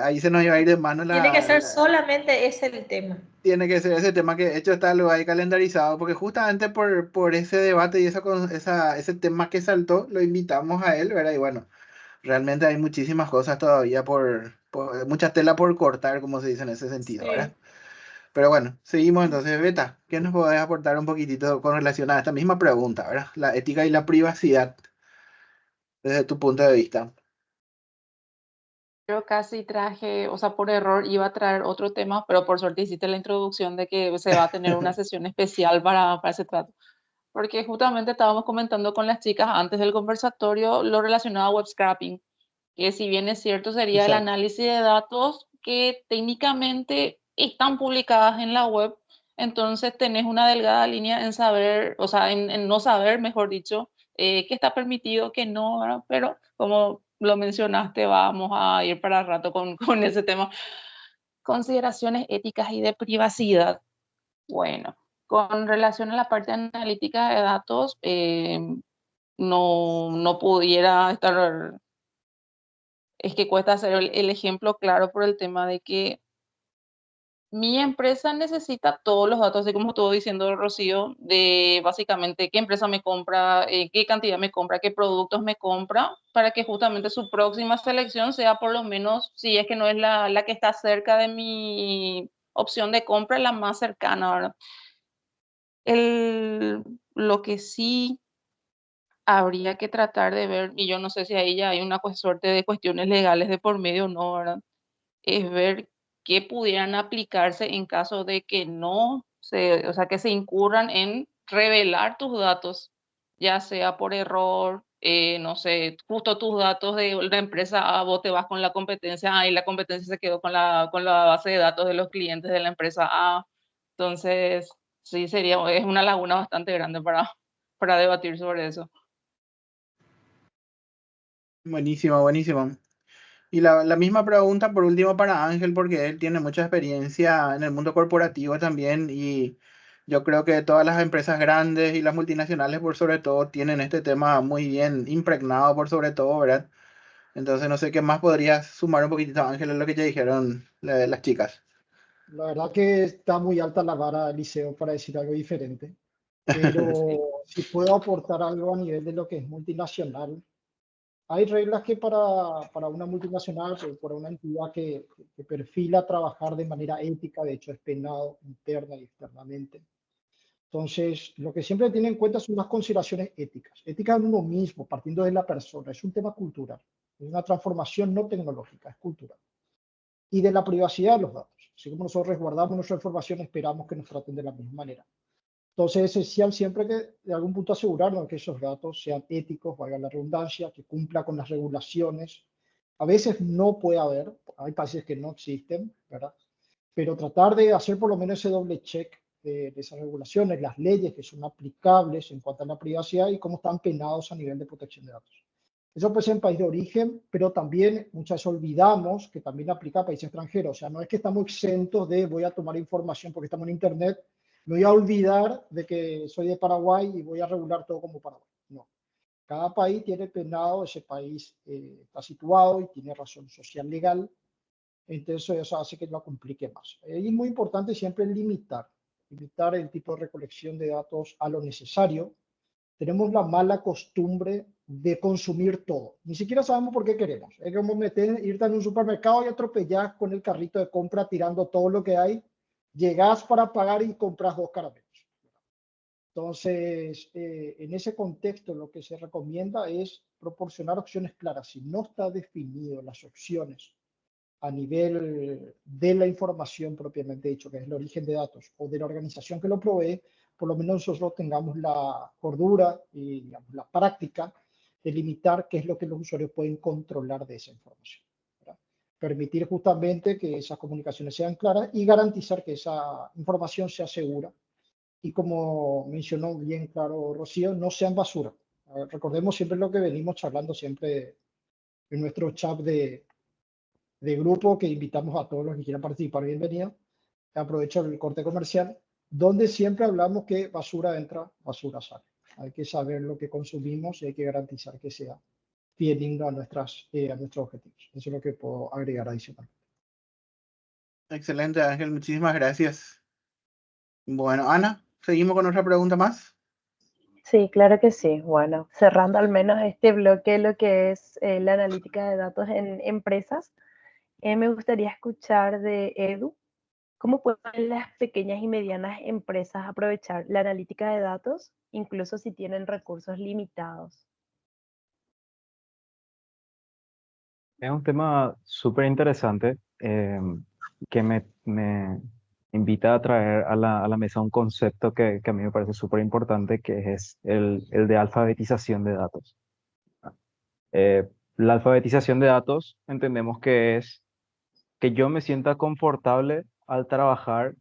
ahí se nos iba a ir de mano Tiene que ser solamente ese el tema. tiene que ser ese tema que de hecho está luego ahí calendarizado, porque justamente por ese debate y ese tema que saltó, lo invitamos a él, ¿verdad? Y bueno. Realmente hay muchísimas cosas todavía mucha tela por cortar, como se dice en ese sentido, Sí. ¿verdad? Pero bueno, seguimos entonces, Beta, ¿qué nos podés aportar un poquitito con relación a esta misma pregunta, ¿verdad? La ética y la privacidad, desde tu punto de vista. Yo casi traje, o sea, por error iba a traer otro tema, pero por suerte hiciste la introducción de que se va a tener una sesión especial para ese trato. Porque justamente estábamos comentando con las chicas antes del conversatorio lo relacionado a web scraping, que si bien es cierto sería el Exacto. análisis de datos que técnicamente están publicadas en la web, entonces tenés una delgada línea en saber, o sea, en no saber, mejor dicho, qué está permitido, qué no, ¿verdad? Pero como lo mencionaste, vamos a ir para rato con ese tema. Consideraciones éticas y de privacidad. Bueno, con relación a la parte analítica de datos, no pudiera estar, es que cuesta hacer el ejemplo claro por el tema de que mi empresa necesita todos los datos, así como estuvo diciendo Rocío, de básicamente qué empresa me compra, qué cantidad me compra, qué productos me compra, para que justamente su próxima selección sea por lo menos, si es que no es la que está cerca de mi opción de compra, la más cercana, ¿verdad? Lo que sí habría que tratar de ver, y yo no sé si ahí ya hay una suerte de cuestiones legales de por medio o no, ¿verdad? Es ver qué pudieran aplicarse en caso de que no se, o sea, que se incurran en revelar tus datos, ya sea por error, no sé, justo tus datos de la empresa A, vos te vas con la competencia A y la competencia se quedó con la base de datos de los clientes de la empresa A. Entonces, sí, es una laguna bastante grande para debatir sobre eso. Buenísimo, buenísimo. Y la misma pregunta por último para Ángel, porque él tiene mucha experiencia en el mundo corporativo también y yo creo que todas las empresas grandes y las multinacionales por sobre todo tienen este tema muy bien impregnado por sobre todo, ¿verdad? Entonces no sé qué más podrías sumar un poquitito, Ángel, a lo que ya dijeron las chicas. La verdad que está muy alta la vara, Eliseo, para decir algo diferente. Pero si puedo aportar algo a nivel de lo que es multinacional, hay reglas que para una multinacional, para una entidad que perfila trabajar de manera ética, de hecho es penado interna y externamente. Entonces, lo que siempre tiene en cuenta son las consideraciones éticas. Ética en uno mismo, partiendo de la persona. Es un tema cultural. Es una transformación no tecnológica, es cultural. Y de la privacidad de los datos. Así como nosotros resguardamos nuestra información, esperamos que nos traten de la misma manera. Entonces, es esencial siempre que de algún punto asegurarnos que esos datos sean éticos, valga la redundancia, que cumpla con las regulaciones. A veces no puede haber, hay países que no existen, ¿verdad? Pero tratar de hacer por lo menos ese doble check de esas regulaciones, las leyes que son aplicables en cuanto a la privacidad y cómo están penados a nivel de protección de datos. Eso puede ser en país de origen, pero también muchas veces olvidamos que también aplica a países extranjeros. O sea, no es que estamos exentos de voy a tomar información porque estamos en Internet, me voy a olvidar de que soy de Paraguay y voy a regular todo como Paraguay. No. Cada país tiene penado, ese país está situado y tiene razón social legal, entonces eso hace que lo complique más. Y es muy importante siempre limitar el tipo de recolección de datos a lo necesario. Tenemos la mala costumbre de consumir todo. Ni siquiera sabemos por qué queremos. Es como irte en un supermercado y atropellar con el carrito de compra tirando todo lo que hay. Llegás para pagar y compras 2 caramelos. Entonces, en ese contexto, lo que se recomienda es proporcionar opciones claras. Si no está definido las opciones a nivel de la información propiamente dicho, que es el origen de datos, o de la organización que lo provee, por lo menos nosotros tengamos la cordura y digamos, la práctica delimitar qué es lo que los usuarios pueden controlar de esa información, ¿verdad? Permitir justamente que esas comunicaciones sean claras y garantizar que esa información sea segura. Y como mencionó bien claro Rocío, no sean basura. Recordemos siempre lo que venimos charlando siempre en nuestro chat de grupo, que invitamos a todos los que quieran participar, bienvenido. Aprovecho el corte comercial, donde siempre hablamos que basura entra, basura sale. Hay que saber lo que consumimos y hay que garantizar que sea fiel a nuestros objetivos. Eso es lo que puedo agregar adicional. Excelente, Ángel, muchísimas gracias. Bueno, Ana, seguimos con otra pregunta más. Sí, claro que sí. Bueno, cerrando al menos este bloque, lo que es la analítica de datos en empresas, me gustaría escuchar de Edu, ¿cómo pueden las pequeñas y medianas empresas aprovechar la analítica de datos, incluso si tienen recursos limitados? Es un tema súper interesante que me invita a traer a la mesa un concepto que a mí me parece súper importante, que es el de alfabetización de datos. Eh, la alfabetización de datos entendemos que es que yo me sienta confortable al trabajar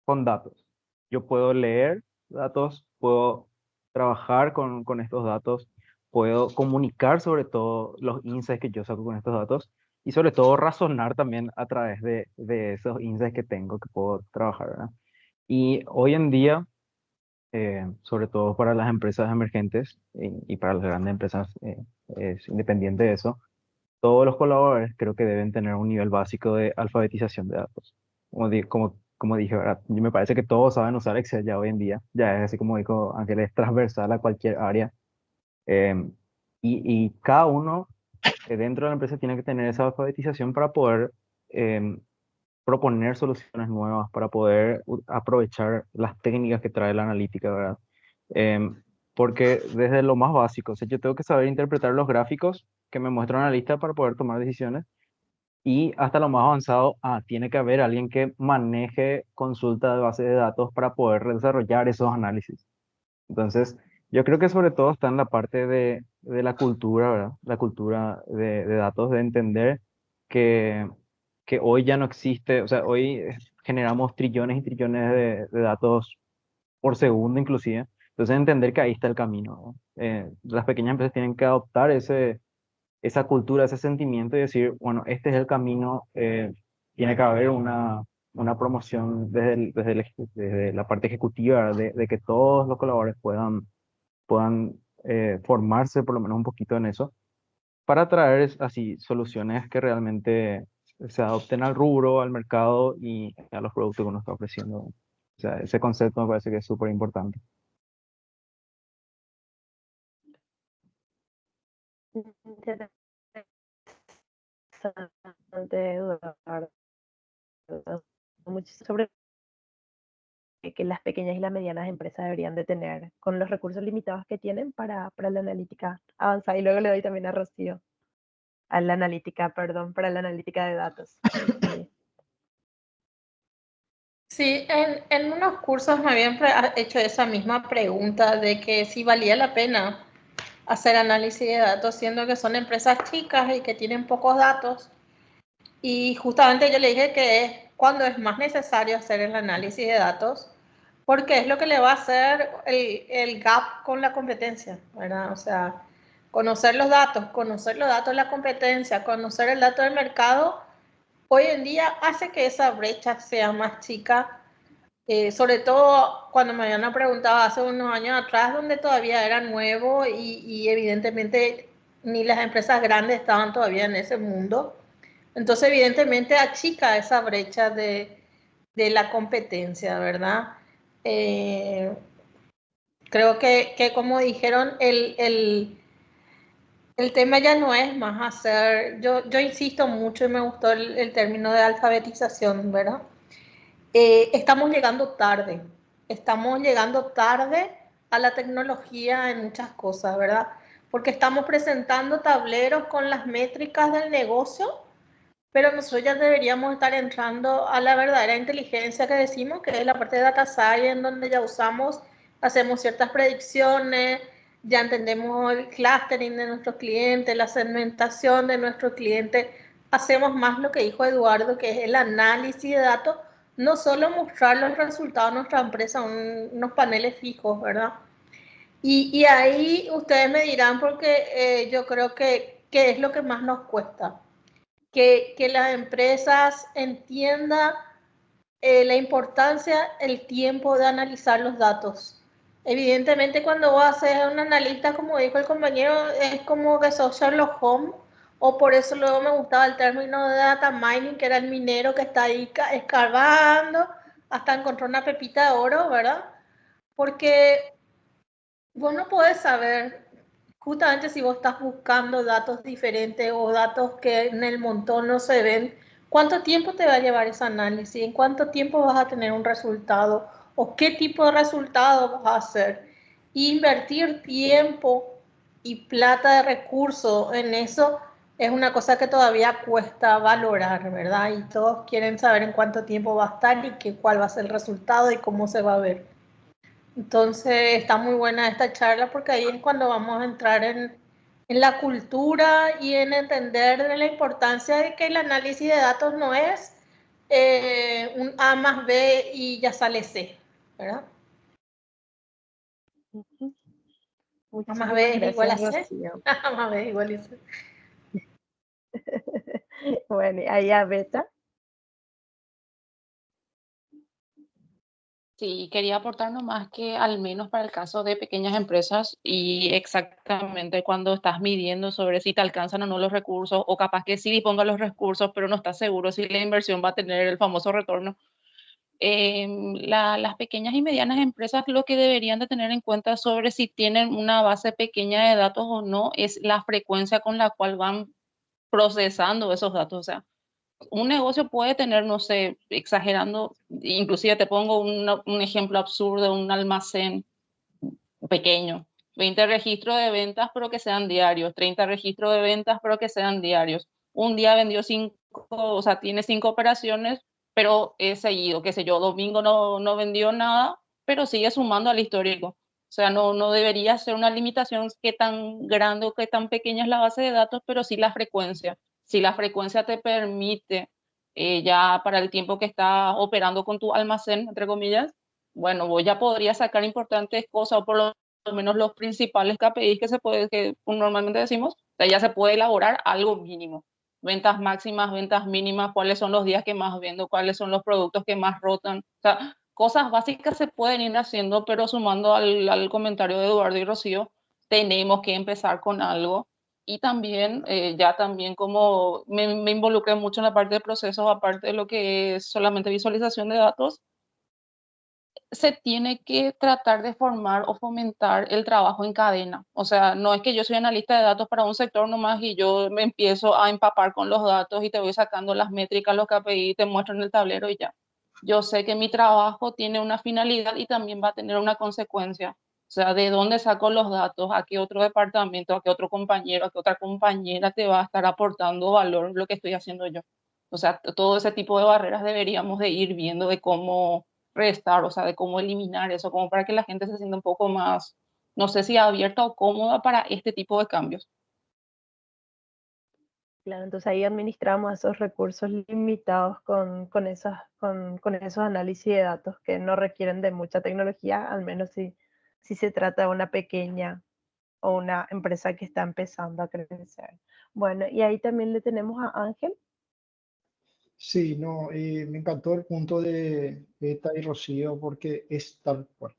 con datos. Yo puedo leer datos, puedo trabajar con estos datos, puedo comunicar sobre todo los insights que yo saco con estos datos y sobre todo razonar también a través de esos insights que tengo que puedo trabajar, ¿verdad? Y hoy en día, sobre todo para las empresas emergentes y para las grandes empresas es independiente de eso, todos los colaboradores creo que deben tener un nivel básico de alfabetización de datos. Como dije, ¿verdad? Yo me parece que todos saben usar Excel ya hoy en día. Ya es así como dijo Ángel, es transversal a cualquier área. Em, y cada uno dentro de la empresa tiene que tener esa alfabetización para poder em, proponer soluciones nuevas, para poder aprovechar las técnicas que trae la analítica, ¿verdad? Em, Porque desde lo más básico, o sea, yo tengo que saber interpretar los gráficos que me muestra una lista para poder tomar decisiones y hasta lo más avanzado, tiene que haber alguien que maneje consulta de base de datos para poder desarrollar esos análisis. Entonces, yo creo que sobre todo está en la parte de la cultura, ¿verdad? La cultura de datos, de entender que, que hoy ya no existe, o sea, hoy generamos trillones y trillones de datos por segundo inclusive. Entonces, entender que ahí está el camino, ¿no? Las pequeñas empresas tienen que adoptar esa cultura, ese sentimiento y decir, bueno, este es el camino, tiene que haber una promoción desde la parte ejecutiva, ¿verdad? De que todos los colaboradores puedan formarse por lo menos un poquito en eso, para traer así soluciones que realmente se adopten al rubro, al mercado y a los productos que uno está ofreciendo. O sea, ese concepto me parece que es súper importante. Interesante, Eduardo. Mucho sobre que las pequeñas y las medianas empresas deberían de tener con los recursos limitados que tienen para la analítica avanzada. Y luego le doy también a Rocío, a la analítica, perdón, para la analítica de datos. Sí. Sí, en unos cursos me habían hecho esa misma pregunta de que si valía la pena hacer análisis de datos, siendo que son empresas chicas y que tienen pocos datos. Y justamente yo le dije que es cuando es más necesario hacer el análisis de datos, porque es lo que le va a hacer el gap con la competencia, ¿verdad? O sea, conocer los datos de la competencia, conocer el dato del mercado, hoy en día hace que esa brecha sea más chica. Sobre todo cuando me habían preguntado hace unos años atrás, donde todavía era nuevo y evidentemente ni las empresas grandes estaban todavía en ese mundo. Entonces, evidentemente, achica esa brecha de la competencia, ¿verdad? Creo que como dijeron, el tema ya no es más hacer, yo insisto mucho y me gustó el término de alfabetización, ¿verdad? Estamos llegando tarde a la tecnología en muchas cosas, ¿verdad? Porque estamos presentando tableros con las métricas del negocio, pero nosotros ya deberíamos estar entrando a la verdadera inteligencia que decimos, que es la parte de data science, en donde ya hacemos ciertas predicciones, ya entendemos el clustering de nuestro cliente, la segmentación de nuestro cliente, hacemos más lo que dijo Eduardo, que es el análisis de datos, no solo mostrar los resultados de nuestra empresa, unos paneles fijos, ¿verdad? Y ahí ustedes me dirán, porque yo creo que es lo que más nos cuesta, que las empresas entiendan la importancia, el tiempo de analizar los datos. Evidentemente, cuando vos haces un analista, como dijo el compañero, es como que sos Sherlock Holmes, o por eso luego me gustaba el término de data mining, que era el minero que está ahí escarbando hasta encontrar una pepita de oro, ¿verdad? Porque vos no podés saber, justamente si vos estás buscando datos diferentes o datos que en el montón no se ven, ¿cuánto tiempo te va a llevar ese análisis? ¿En cuánto tiempo vas a tener un resultado? ¿O qué tipo de resultado vas a hacer? Invertir tiempo y plata de recursos en eso es una cosa que todavía cuesta valorar, ¿verdad? Y todos quieren saber en cuánto tiempo va a estar y cuál va a ser el resultado y cómo se va a ver. Entonces está muy buena esta charla porque ahí es cuando vamos a entrar en la cultura y en entender de la importancia de que el análisis de datos no es un A más B y ya sale C, ¿verdad? A más B es igual a C. A más B es igual a C. Bueno, y ahí a Beta. Sí, quería aportar nomás que al menos para el caso de pequeñas empresas y exactamente cuando estás midiendo sobre si te alcanzan o no los recursos o capaz que sí disponga los recursos, pero no estás seguro si la inversión va a tener el famoso retorno. Las pequeñas y medianas empresas lo que deberían de tener en cuenta sobre si tienen una base pequeña de datos o no es la frecuencia con la cual van procesando esos datos. O sea, un negocio puede tener, no sé, exagerando, inclusive te pongo un ejemplo absurdo, un almacén pequeño, 20 registros de ventas pero que sean diarios, 30 registros de ventas pero que sean diarios. Un día vendió 5, o sea, tiene 5 operaciones, pero es seguido, qué sé yo, domingo no vendió nada, pero sigue sumando al histórico. O sea, no debería ser una limitación que tan grande o que tan pequeña es la base de datos, pero sí la frecuencia. Si la frecuencia te permite ya para el tiempo que estás operando con tu almacén, entre comillas, bueno, vos ya podrías sacar importantes cosas, o por lo menos los principales KPIs que normalmente decimos, o sea, ya se puede elaborar algo mínimo. Ventas máximas, ventas mínimas, cuáles son los días que más vendo, cuáles son los productos que más rotan. O sea, cosas básicas se pueden ir haciendo, pero sumando al comentario de Eduardo y Rocío, tenemos que empezar con algo. Y también, ya también como me involucré mucho en la parte de procesos, aparte de lo que es solamente visualización de datos, se tiene que tratar de formar o fomentar el trabajo en cadena. O sea, no es que yo soy analista de datos para un sector nomás y yo me empiezo a empapar con los datos y te voy sacando las métricas, los KPI, te muestro en el tablero y ya. Yo sé que mi trabajo tiene una finalidad y también va a tener una consecuencia. O sea, de dónde saco los datos, a qué otro departamento, a qué otro compañero, a qué otra compañera te va a estar aportando valor lo que estoy haciendo yo. O sea, todo ese tipo de barreras deberíamos de ir viendo de cómo restar, o sea, de cómo eliminar eso, como para que la gente se sienta un poco más, no sé si abierta o cómoda para este tipo de cambios. Claro, entonces ahí administramos esos recursos limitados con esos análisis de datos que no requieren de mucha tecnología, al menos si se trata de una pequeña o una empresa que está empezando a crecer. Bueno, y ahí también le tenemos a Ángel. Sí, no, me encantó el punto de Beta y Rocío porque es tal cual.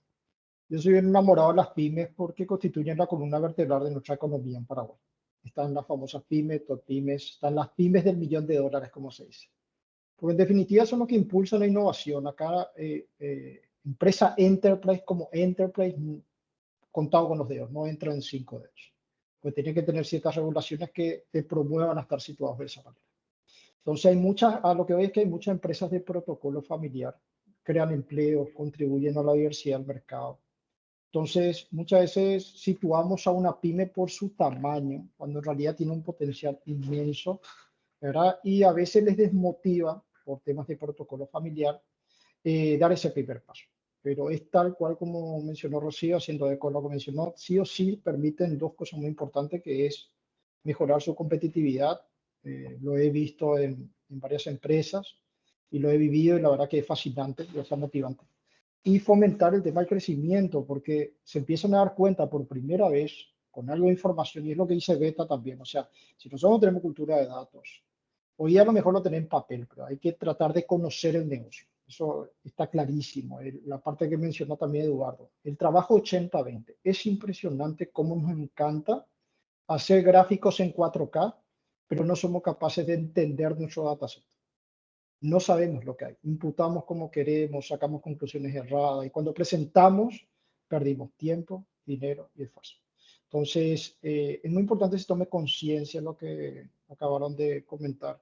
Yo soy bien enamorado de las pymes porque constituyen la columna vertebral de nuestra economía en Paraguay. Están las famosas pymes, top pymes, están las pymes del $1.000.000, como se dice. Porque en definitiva son los que impulsan la innovación. Acá, empresa enterprise como enterprise, contado con los dedos, no entra en 5 dedos. Pues tiene que tener ciertas regulaciones que te promuevan a estar situados de esa manera. Entonces hay a lo que veo es que hay muchas empresas de protocolo familiar, crean empleo, contribuyen a la diversidad del mercado. Entonces, muchas veces situamos a una pyme por su tamaño, cuando en realidad tiene un potencial inmenso, ¿verdad? Y a veces les desmotiva, por temas de protocolo familiar, dar ese primer paso. pero es tal cual como mencionó Rocío, haciendo eco a lo que mencionó, sí o sí permiten dos cosas muy importantes, que es mejorar su competitividad. Lo he visto en varias empresas y lo he vivido y la verdad que es fascinante y es motivante. Y fomentar el tema del crecimiento, porque se empiezan a dar cuenta por primera vez con algo de información, y es lo que dice Beta también. O sea, si nosotros no tenemos cultura de datos, hoy a lo mejor lo tenemos en papel, pero hay que tratar de conocer el negocio. Eso está clarísimo. La parte que mencionó también Eduardo, el trabajo 80-20. Es impresionante cómo nos encanta hacer gráficos en 4K, pero no somos capaces de entender nuestro dataset. No sabemos lo que hay. Imputamos como queremos, sacamos conclusiones erradas y cuando presentamos perdimos tiempo, dinero y esfuerzo. Entonces, es muy importante que se tome conciencia de lo que acabaron de comentar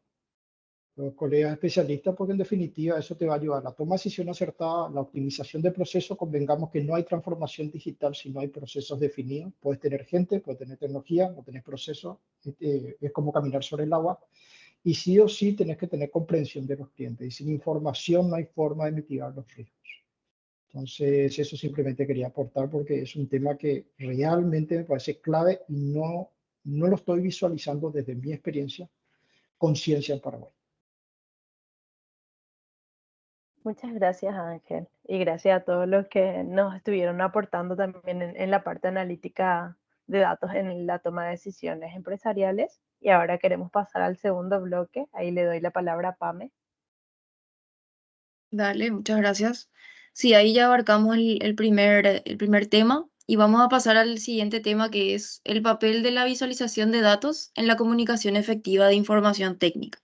los colegas especialistas, porque en definitiva eso te va a ayudar. La toma de decisión acertada, la optimización de procesos, convengamos que no hay transformación digital si no hay procesos definidos. Puedes tener gente, puedes tener tecnología, no tenés procesos, es como caminar sobre el agua. Y sí o sí tenés que tener comprensión de los clientes. Y sin información no hay forma de mitigar los riesgos. Entonces, eso simplemente quería aportar porque es un tema que realmente me parece clave y no lo estoy visualizando desde mi experiencia con Ciencia en Paraguay. Muchas gracias, Ángel, y gracias a todos los que nos estuvieron aportando también en la parte analítica de datos en la toma de decisiones empresariales. Y ahora queremos pasar al segundo bloque. Ahí le doy la palabra a Pame. Dale, muchas gracias. Sí, ahí ya abarcamos el primer tema y vamos a pasar al siguiente tema, que es el papel de la visualización de datos en la comunicación efectiva de información técnica.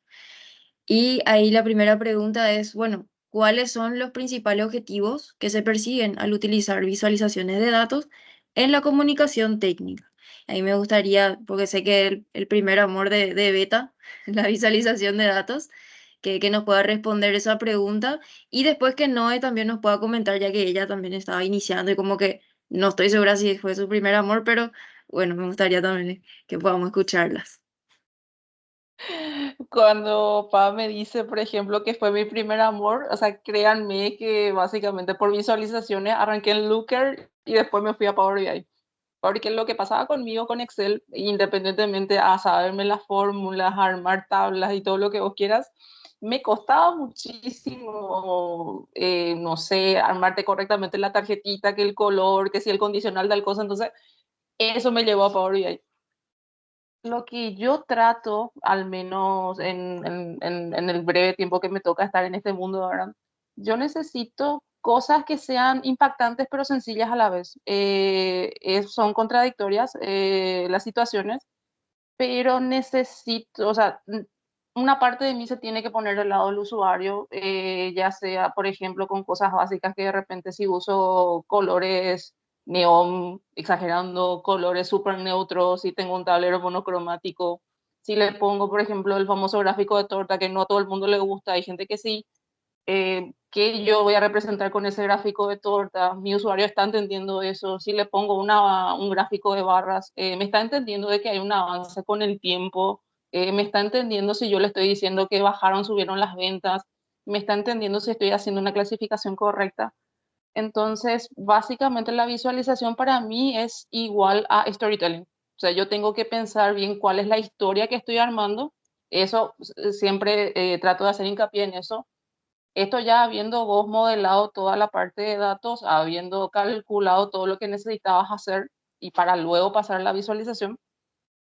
Y ahí la primera pregunta es, bueno, ¿cuáles son los principales objetivos que se persiguen al utilizar visualizaciones de datos en la comunicación técnica? Ahí me gustaría, porque sé que el primer amor de Beta, la visualización de datos, que nos pueda responder esa pregunta y después que Noé también nos pueda comentar, ya que ella también estaba iniciando y como que no estoy segura si fue su primer amor, pero bueno, me gustaría también que podamos escucharlas. Cuando Pa me dice, por ejemplo, que fue mi primer amor, o sea, créanme que básicamente por visualizaciones arranqué en Looker y después me fui a Power BI. Porque lo que pasaba conmigo con Excel, independientemente a saberme las fórmulas, armar tablas y todo lo que vos quieras, me costaba muchísimo, no sé, armarte correctamente la tarjetita, que el color, que si el condicional tal cosa. Entonces, eso me llevó a Power BI. Lo que yo trato, al menos en el breve tiempo que me toca estar en este mundo ahora, yo necesito cosas que sean impactantes pero sencillas a la vez. Son contradictorias las situaciones, pero necesito, o sea, una parte de mí se tiene que poner del lado del usuario, ya sea, por ejemplo, con cosas básicas que de repente si uso colores neón, exagerando, colores súper neutros, si tengo un tablero monocromático, si le pongo, por ejemplo, el famoso gráfico de torta que no a todo el mundo le gusta, hay gente que sí, que yo voy a representar con ese gráfico de torta, mi usuario está entendiendo eso, si le pongo un gráfico de barras, me está entendiendo de que hay un avance con el tiempo, me está entendiendo si yo le estoy diciendo que bajaron, subieron las ventas, me está entendiendo si estoy haciendo una clasificación correcta. Entonces, básicamente la visualización para mí es igual a storytelling. O sea, yo tengo que pensar bien cuál es la historia que estoy armando. Eso siempre trato de hacer hincapié en eso. Esto ya habiendo vos modelado toda la parte de datos, habiendo calculado todo lo que necesitabas hacer y para luego pasar a la visualización,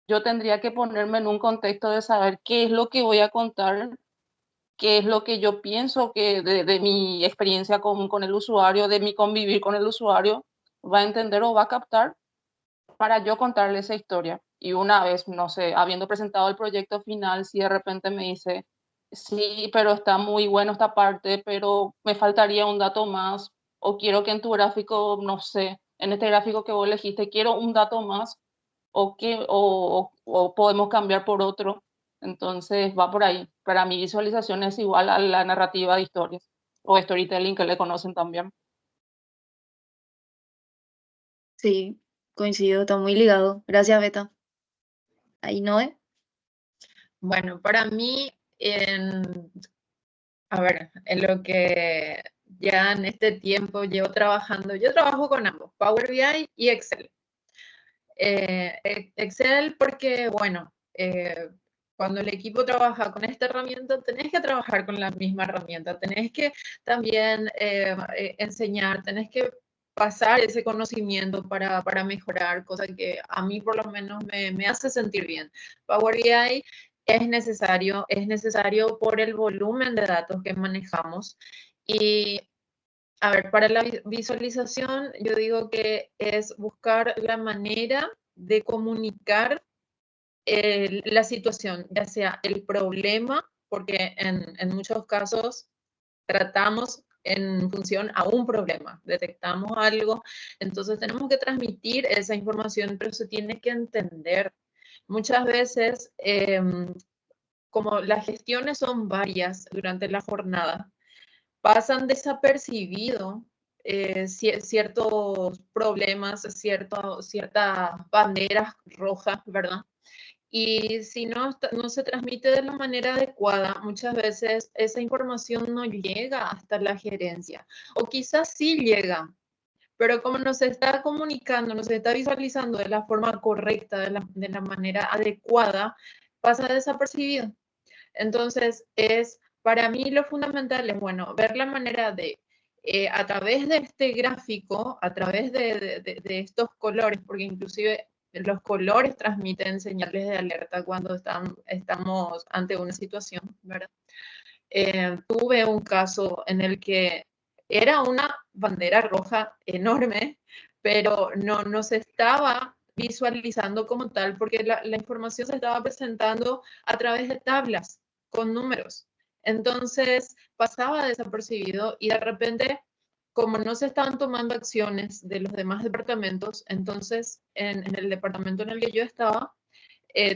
yo tendría que ponerme en un contexto de saber qué es lo que voy a contar, qué es lo que yo pienso que de mi experiencia con el usuario, de mi convivir con el usuario, va a entender o va a captar para yo contarle esa historia. Y una vez, no sé, habiendo presentado el proyecto final, si de repente me dice, sí, pero está muy bueno esta parte, pero me faltaría un dato más, o quiero que en tu gráfico, no sé, en este gráfico que vos elegiste, quiero un dato más, o podemos cambiar por otro. Entonces va por ahí. Para mi visualización es igual a la narrativa de historias, o storytelling que le conocen también. Sí, coincido, está muy ligado. Gracias, Beta. Ahí Noé. Bueno, para mí, a ver, en lo que ya en este tiempo llevo trabajando, yo trabajo con ambos, Power BI y Excel. Excel porque, bueno, cuando el equipo trabaja con esta herramienta, tenés que trabajar con la misma herramienta, tenés que también enseñar, tenés que pasar ese conocimiento para mejorar, cosa que a mí por lo menos me hace sentir bien. Power BI es necesario por el volumen de datos que manejamos y a ver, para la visualización, yo digo que es buscar la manera de comunicar la situación, ya sea el problema, porque en muchos casos tratamos en función a un problema, detectamos algo, entonces tenemos que transmitir esa información, pero se tiene que entender. Muchas veces, como las gestiones son varias durante la jornada, pasan desapercibido ciertos problemas, ciertas banderas rojas, ¿verdad? Y si no se transmite de la manera adecuada, muchas veces esa información no llega hasta la gerencia. O quizás sí llega, pero como no se está comunicando, no se está visualizando de la forma correcta, de la manera adecuada, pasa desapercibido. Entonces, para mí lo fundamental es, bueno, ver la manera de, a través de este gráfico, a través de estos colores, porque inclusive los colores transmiten señales de alerta cuando estamos ante una situación, ¿verdad? Tuve un caso en el que era una bandera roja enorme, pero no se estaba visualizando como tal, porque la información se estaba presentando a través de tablas con números. Entonces pasaba desapercibido y de repente, como no se estaban tomando acciones de los demás departamentos, entonces en el departamento en el que yo estaba,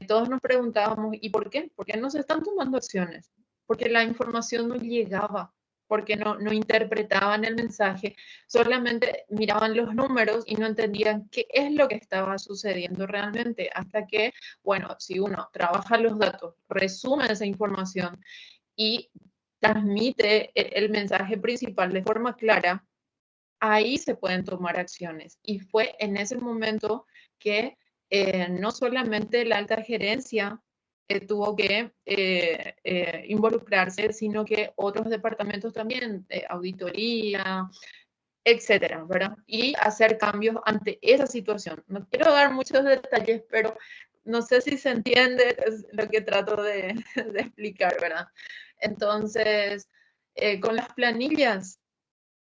todos nos preguntábamos, ¿y por qué? ¿Por qué no se están tomando acciones? Porque la información no llegaba, porque no interpretaban el mensaje, solamente miraban los números y no entendían qué es lo que estaba sucediendo realmente, hasta que, bueno, si uno trabaja los datos, resume esa información y transmite el mensaje principal de forma clara, ahí se pueden tomar acciones. Y fue en ese momento que no solamente la alta gerencia tuvo que involucrarse, sino que otros departamentos también, auditoría, etcétera, ¿verdad? Y hacer cambios ante esa situación. No quiero dar muchos detalles, pero no sé si se entiende lo que trato de explicar, ¿verdad? Entonces, con las planillas,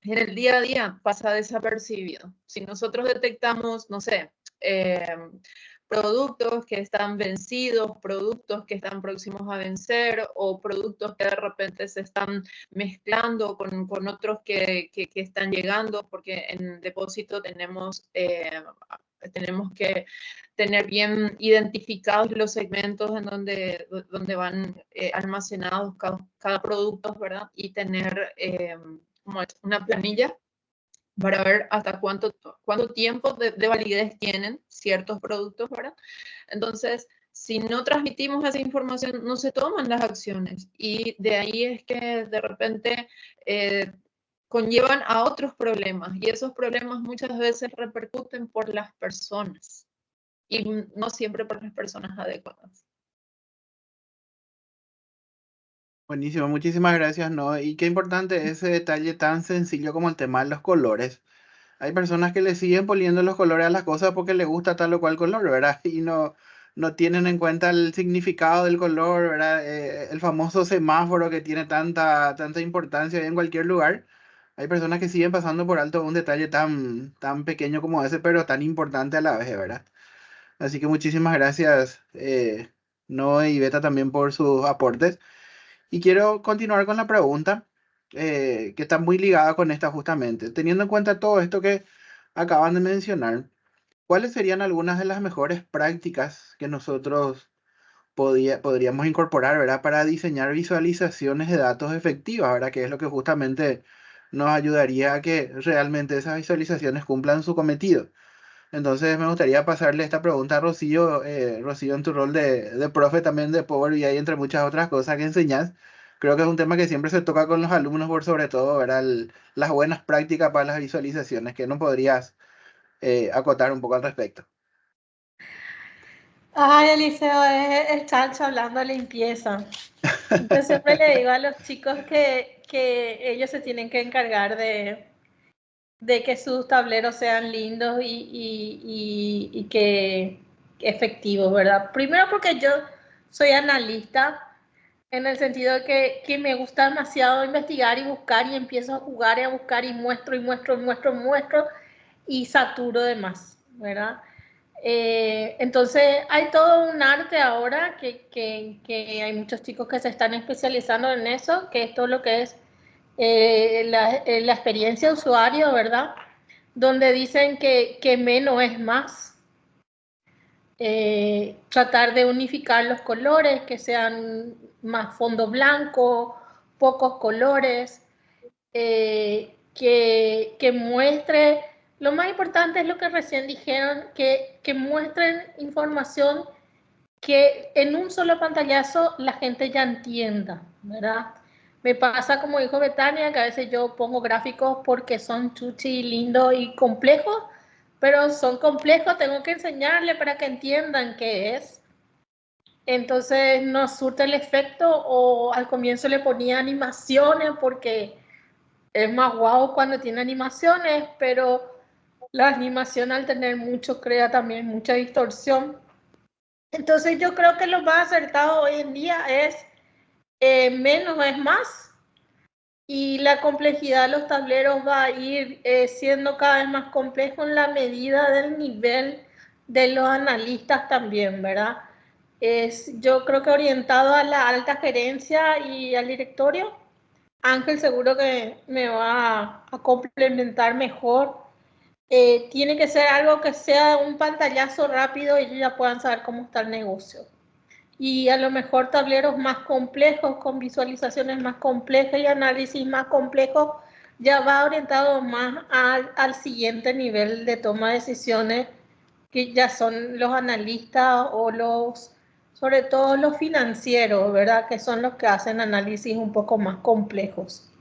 en el día a día pasa desapercibido. Si nosotros detectamos, no sé, productos que están vencidos, productos que están próximos a vencer o productos que de repente se están mezclando con otros que están llegando, porque en depósito tenemos que tener bien identificados los segmentos en donde van almacenados cada producto, ¿verdad? Y tener como una planilla para ver hasta cuánto tiempo de validez tienen ciertos productos, ¿verdad? Entonces, si no transmitimos esa información, no se toman las acciones y de ahí es que de repente conllevan a otros problemas y esos problemas muchas veces repercuten por las personas y no siempre por las personas adecuadas. Buenísimo, muchísimas gracias, ¿no? Y qué importante ese detalle tan sencillo como el tema de los colores. Hay personas que le siguen poniendo los colores a las cosas porque les gusta tal o cual color, ¿verdad? Y no tienen en cuenta el significado del color, ¿verdad? El famoso semáforo que tiene tanta importancia en cualquier lugar. Hay personas que siguen pasando por alto un detalle tan pequeño como ese, pero tan importante a la vez, ¿verdad? Así que muchísimas gracias, Noé y Beta, también por sus aportes. Y quiero continuar con la pregunta, que está muy ligada con esta justamente. Teniendo en cuenta todo esto que acaban de mencionar, ¿cuáles serían algunas de las mejores prácticas que nosotros podríamos incorporar, ¿verdad? Para diseñar visualizaciones de datos efectivas, ¿verdad? Que es lo que justamente nos ayudaría a que realmente esas visualizaciones cumplan su cometido. Entonces me gustaría pasarle esta pregunta a Rocío, Rocío, en tu rol de profe también de Power BI, entre muchas otras cosas que enseñas. creo que es un tema que siempre se toca con los alumnos por sobre todo, ¿verdad? Las buenas prácticas para las visualizaciones, que no podrías acotar un poco al respecto. Ay, Eliseo, es el chancho hablando de limpieza. Yo siempre le digo a los chicos que ellos se tienen que encargar de que sus tableros sean lindos y que efectivos, ¿verdad? Primero porque yo soy analista en el sentido de que me gusta demasiado investigar y buscar y empiezo a jugar y a buscar y muestro y muestro y muestro y muestro y saturo de más, ¿verdad? Entonces hay todo un arte ahora que hay muchos chicos que se están especializando en eso, que es todo lo que es la experiencia de usuario, ¿verdad? Donde dicen que menos es más. Tratar de unificar los colores, que sean más fondo blanco, pocos colores, que muestre, lo más importante es lo que recién dijeron, que muestren información que en un solo pantallazo la gente ya entienda, ¿verdad? Me pasa, como dijo Betania, que a veces yo pongo gráficos porque son chuchi, lindos y complejos, pero son complejos, tengo que enseñarle para que entiendan qué es. Entonces no surte el efecto, o al comienzo le ponía animaciones porque es más guau cuando tiene animaciones, pero la animación al tener mucho crea también mucha distorsión. Entonces yo creo que lo más acertado hoy en día es menos es más, y la complejidad de los tableros va a ir siendo cada vez más complejo en la medida del nivel de los analistas también, ¿verdad? Yo creo que orientado a la alta gerencia y al directorio. Ángel seguro que me va a complementar mejor. Tiene que ser algo que sea un pantallazo rápido y ellos ya puedan saber cómo está el negocio. Y a lo mejor tableros más complejos, con visualizaciones más complejas y análisis más complejos, ya va orientado más al siguiente nivel de toma de decisiones, que ya son los analistas o sobre todo los financieros, ¿verdad? Que son los que hacen análisis un poco más complejos.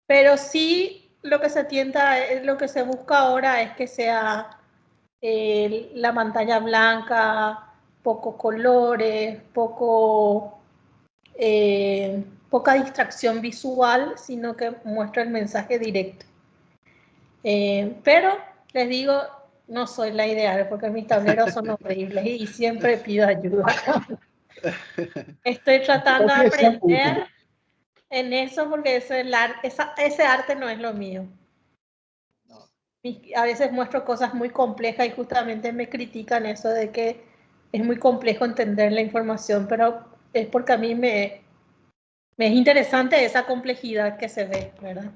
Pero sí, lo que se tienta, lo que se busca ahora es que sea la pantalla blanca, pocos colores, poca distracción visual, sino que muestra el mensaje directo. Pero les digo, no soy la ideal porque mis tableros son horribles y siempre pido ayuda. Estoy tratando de aprender en eso porque ese arte no es lo mío. A veces muestro cosas muy complejas y justamente me critican eso de que es muy complejo entender la información, pero es porque a mí me es interesante esa complejidad que se ve, ¿verdad?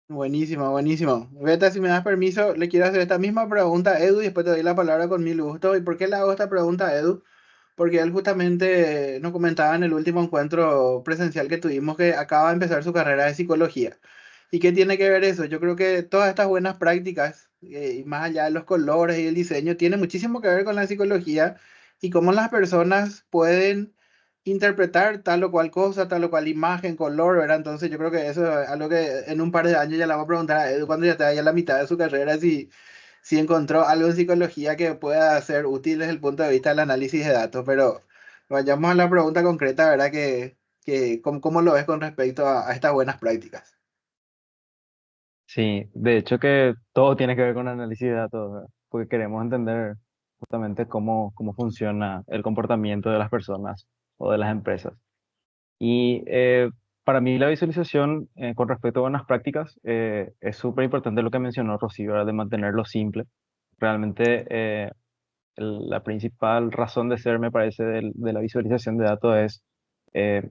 Buenísimo, buenísimo. Beta, si me das permiso, le quiero hacer esta misma pregunta a Edu y después te doy la palabra con mil gusto. ¿Y por qué le hago esta pregunta a Edu? Porque él justamente nos comentaba en el último encuentro presencial que tuvimos que acaba de empezar su carrera de psicología. ¿Y qué tiene que ver eso? Yo creo que todas estas buenas prácticas, y más allá de los colores y el diseño, tiene muchísimo que ver con la psicología y cómo las personas pueden interpretar tal o cual cosa, tal o cual imagen, color, ¿verdad? Entonces yo creo que eso es algo que en un par de años ya le vamos a preguntar a Edu cuando ya esté ahí a la mitad de su carrera, si encontró algo en psicología que pueda ser útil desde el punto de vista del análisis de datos. Pero vayamos a la pregunta concreta, ¿verdad? ¿Cómo lo ves con respecto a estas buenas prácticas? Sí, de hecho que todo tiene que ver con análisis de datos, ¿verdad? Porque queremos entender justamente cómo funciona el comportamiento de las personas o de las empresas. Y para mí la visualización con respecto a buenas prácticas es súper importante lo que mencionó Rocío, ¿verdad? De mantenerlo simple. Realmente la principal razón de ser, me parece, de la visualización de datos es eh,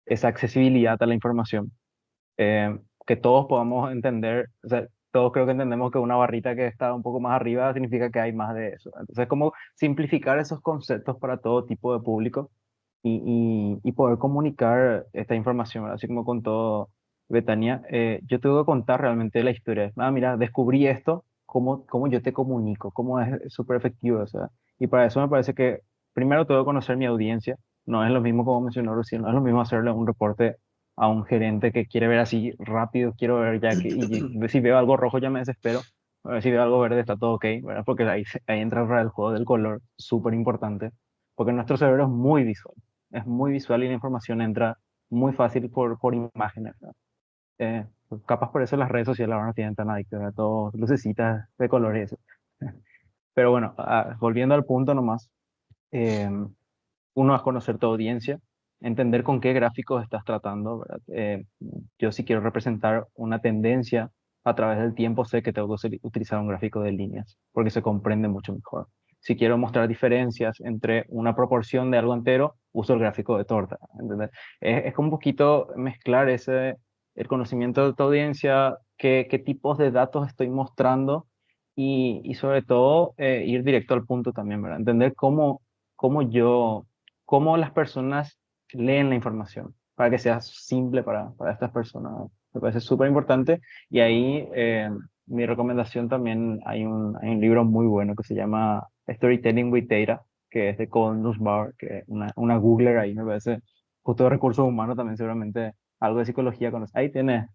esa accesibilidad a la información, que todos podamos entender, o sea, todos creo que entendemos que una barrita que está un poco más arriba significa que hay más de eso. Entonces, como simplificar esos conceptos para todo tipo de público y poder comunicar esta información, ¿verdad? Así como con todo Betania, yo te voy a contar realmente la historia. Ah, mira, descubrí esto, cómo yo te comunico, cómo es súper efectivo, o sea, y para eso me parece que primero tengo que conocer mi audiencia, No es lo mismo, como mencionó recién, no es lo mismo hacerle un reporte a un gerente que quiere ver así rápido, quiero ver ya que, y si veo algo rojo ya me desespero, a ver si veo algo verde está todo ok, ¿verdad? Porque ahí entra el juego del color, súper importante, porque nuestro cerebro es muy visual y la información entra muy fácil por imágenes, ¿verdad? Capaz por eso las redes sociales ahora no tienen tan adictivas, ¿verdad? Todo lucecitas de colores. Pero bueno, volviendo al punto nomás, eh, uno es conocer tu audiencia, entender con qué gráficos estás tratando, ¿verdad? Yo si quiero representar una tendencia a través del tiempo, sé que tengo que utilizar un gráfico de líneas, porque se comprende mucho mejor. Si quiero mostrar diferencias entre una proporción de algo entero, uso el gráfico de torta, ¿entendés? Es como un poquito mezclar el conocimiento de tu audiencia, qué tipos de datos estoy mostrando y sobre todo ir directo al punto también, ¿verdad? Entender cómo yo cómo las personas leen la información para que sea simple para estas personas. Me parece súper importante. Y ahí mi recomendación también, hay un libro muy bueno que se llama Storytelling with Data, que es de Colin Nussbaum, que es una Googler ahí, me parece, justo de recursos humanos también seguramente algo de psicología conoce. Ahí tiene,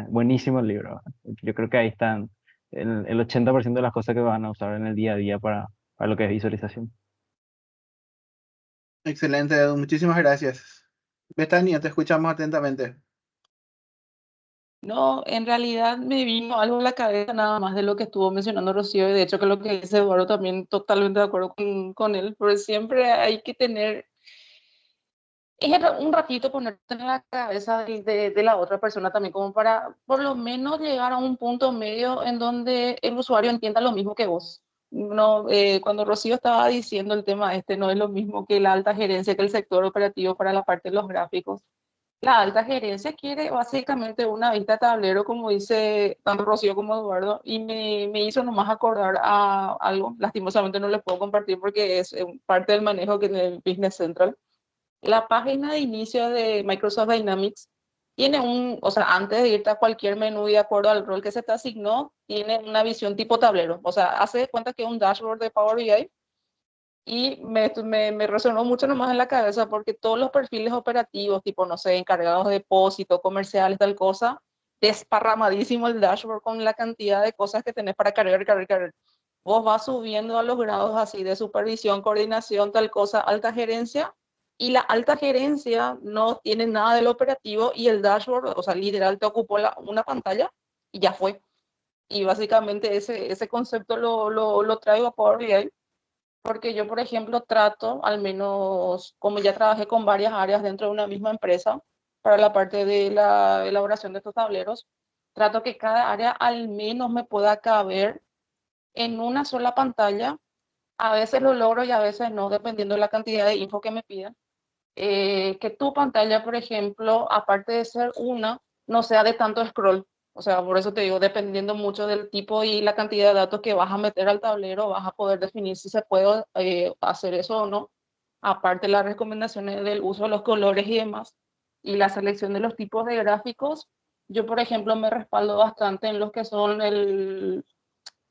buenísimo el libro. Yo creo que ahí están el 80% de las cosas que van a usar en el día a día para lo que es visualización. Excelente, Edu. Muchísimas gracias. Betania, te escuchamos atentamente. No, en realidad me vino algo a la cabeza nada más de lo que estuvo mencionando Rocío, y de hecho que lo que dice Eduardo también totalmente de acuerdo con él, pero siempre hay que tener, es un ratito ponerte en la cabeza de la otra persona también, como para por lo menos llegar a un punto medio en donde el usuario entienda lo mismo que vos. No, cuando Rocío estaba diciendo el tema este, no es lo mismo que la alta gerencia, que el sector operativo para la parte de los gráficos. La alta gerencia quiere básicamente una vista tablero, como dice tanto Rocío como Eduardo, y me hizo nomás acordar a algo. Lastimosamente no les puedo compartir porque es parte del manejo que tiene el Business Central. La página de inicio de Microsoft Dynamics tiene o sea, antes de irte a cualquier menú y de acuerdo al rol que se te asignó, tiene una visión tipo tablero. O sea, hace de cuenta que es un dashboard de Power BI y me resonó mucho nomás en la cabeza porque todos los perfiles operativos, tipo, no sé, encargados de depósito, comerciales, tal cosa, desparramadísimo el dashboard con la cantidad de cosas que tenés para cargar. Vos vas subiendo a los grados así de supervisión, coordinación, tal cosa, alta gerencia, y la alta gerencia no tiene nada del operativo y el dashboard, o sea, literal te ocupó una pantalla y ya fue. Y básicamente ese concepto lo traigo a Power BI porque yo, por ejemplo, trato, al menos como ya trabajé con varias áreas dentro de una misma empresa, para la parte de la elaboración de estos tableros, trato que cada área al menos me pueda caber en una sola pantalla. A veces lo logro y a veces no, dependiendo de la cantidad de info que me pidan. Que tu pantalla, por ejemplo, aparte de ser una, no sea de tanto scroll. O sea, por eso te digo, dependiendo mucho del tipo y la cantidad de datos que vas a meter al tablero, vas a poder definir si se puede hacer eso o no. Aparte, las recomendaciones del uso de los colores y demás, y la selección de los tipos de gráficos. Yo, por ejemplo, me respaldo bastante en los que son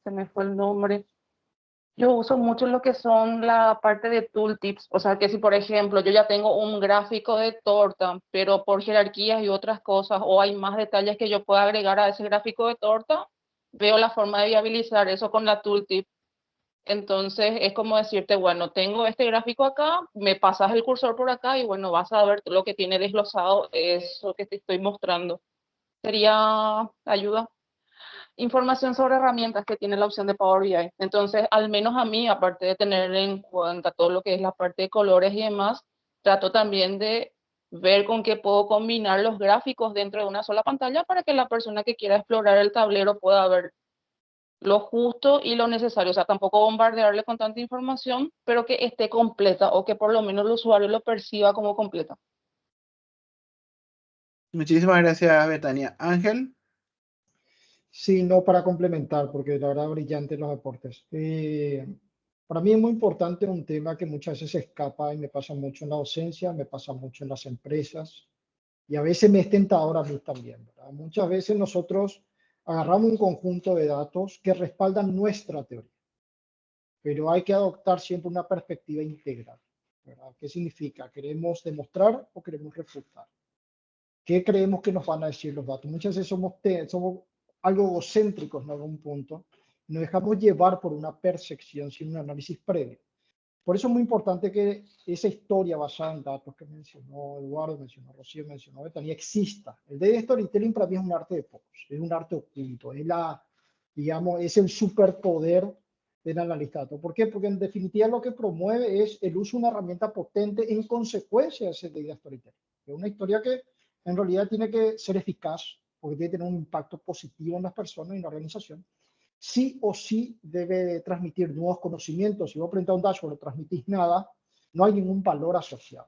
se me fue el nombre, yo uso mucho lo que son la parte de tooltips, o sea que si por ejemplo yo ya tengo un gráfico de torta, pero por jerarquías y otras cosas, o hay más detalles que yo pueda agregar a ese gráfico de torta, veo la forma de viabilizar eso con la tooltip. Entonces es como decirte, bueno, tengo este gráfico acá, me pasas el cursor por acá y bueno, vas a ver lo que tiene desglosado, eso que te estoy mostrando. Sería ayuda. Información sobre herramientas que tiene la opción de Power BI. Entonces, al menos a mí, aparte de tener en cuenta todo lo que es la parte de colores y demás, trato también de ver con qué puedo combinar los gráficos dentro de una sola pantalla para que la persona que quiera explorar el tablero pueda ver lo justo y lo necesario. O sea, tampoco bombardearle con tanta información, pero que esté completa o que por lo menos el usuario lo perciba como completa. Muchísimas gracias, Betania. Ángel, Sí, no para complementar, porque la verdad brillante los aportes. Para mí es muy importante un tema que muchas veces se escapa y me pasa mucho en la docencia, me pasa mucho en las empresas y a veces me es tentador a mí también, ¿verdad? Muchas veces nosotros agarramos un conjunto de datos que respaldan nuestra teoría, pero hay que adoptar siempre una perspectiva integral. ¿verdad? ¿Qué significa? ¿Queremos demostrar o queremos refutar? ¿Qué creemos que nos van a decir los datos? Muchas veces somos algo egocéntricos en algún punto. Nos dejamos llevar por una percepción sin un análisis previo. Por eso es muy importante que esa historia basada en datos que mencionó Eduardo, mencionó Rocío, mencionó Betania, exista. El data storytelling para mí es un arte de pocos, es un arte oculto, digamos, es el superpoder del analista de datos. ¿Por qué? Porque en definitiva lo que promueve es el uso de una herramienta potente en consecuencia de ese data storytelling. Es una historia que en realidad tiene que ser eficaz, porque tiene que tener un impacto positivo en las personas y en la organización. Sí o sí debe transmitir nuevos conocimientos. Si vos presentas un dashboard no transmitís nada, no hay ningún valor asociado.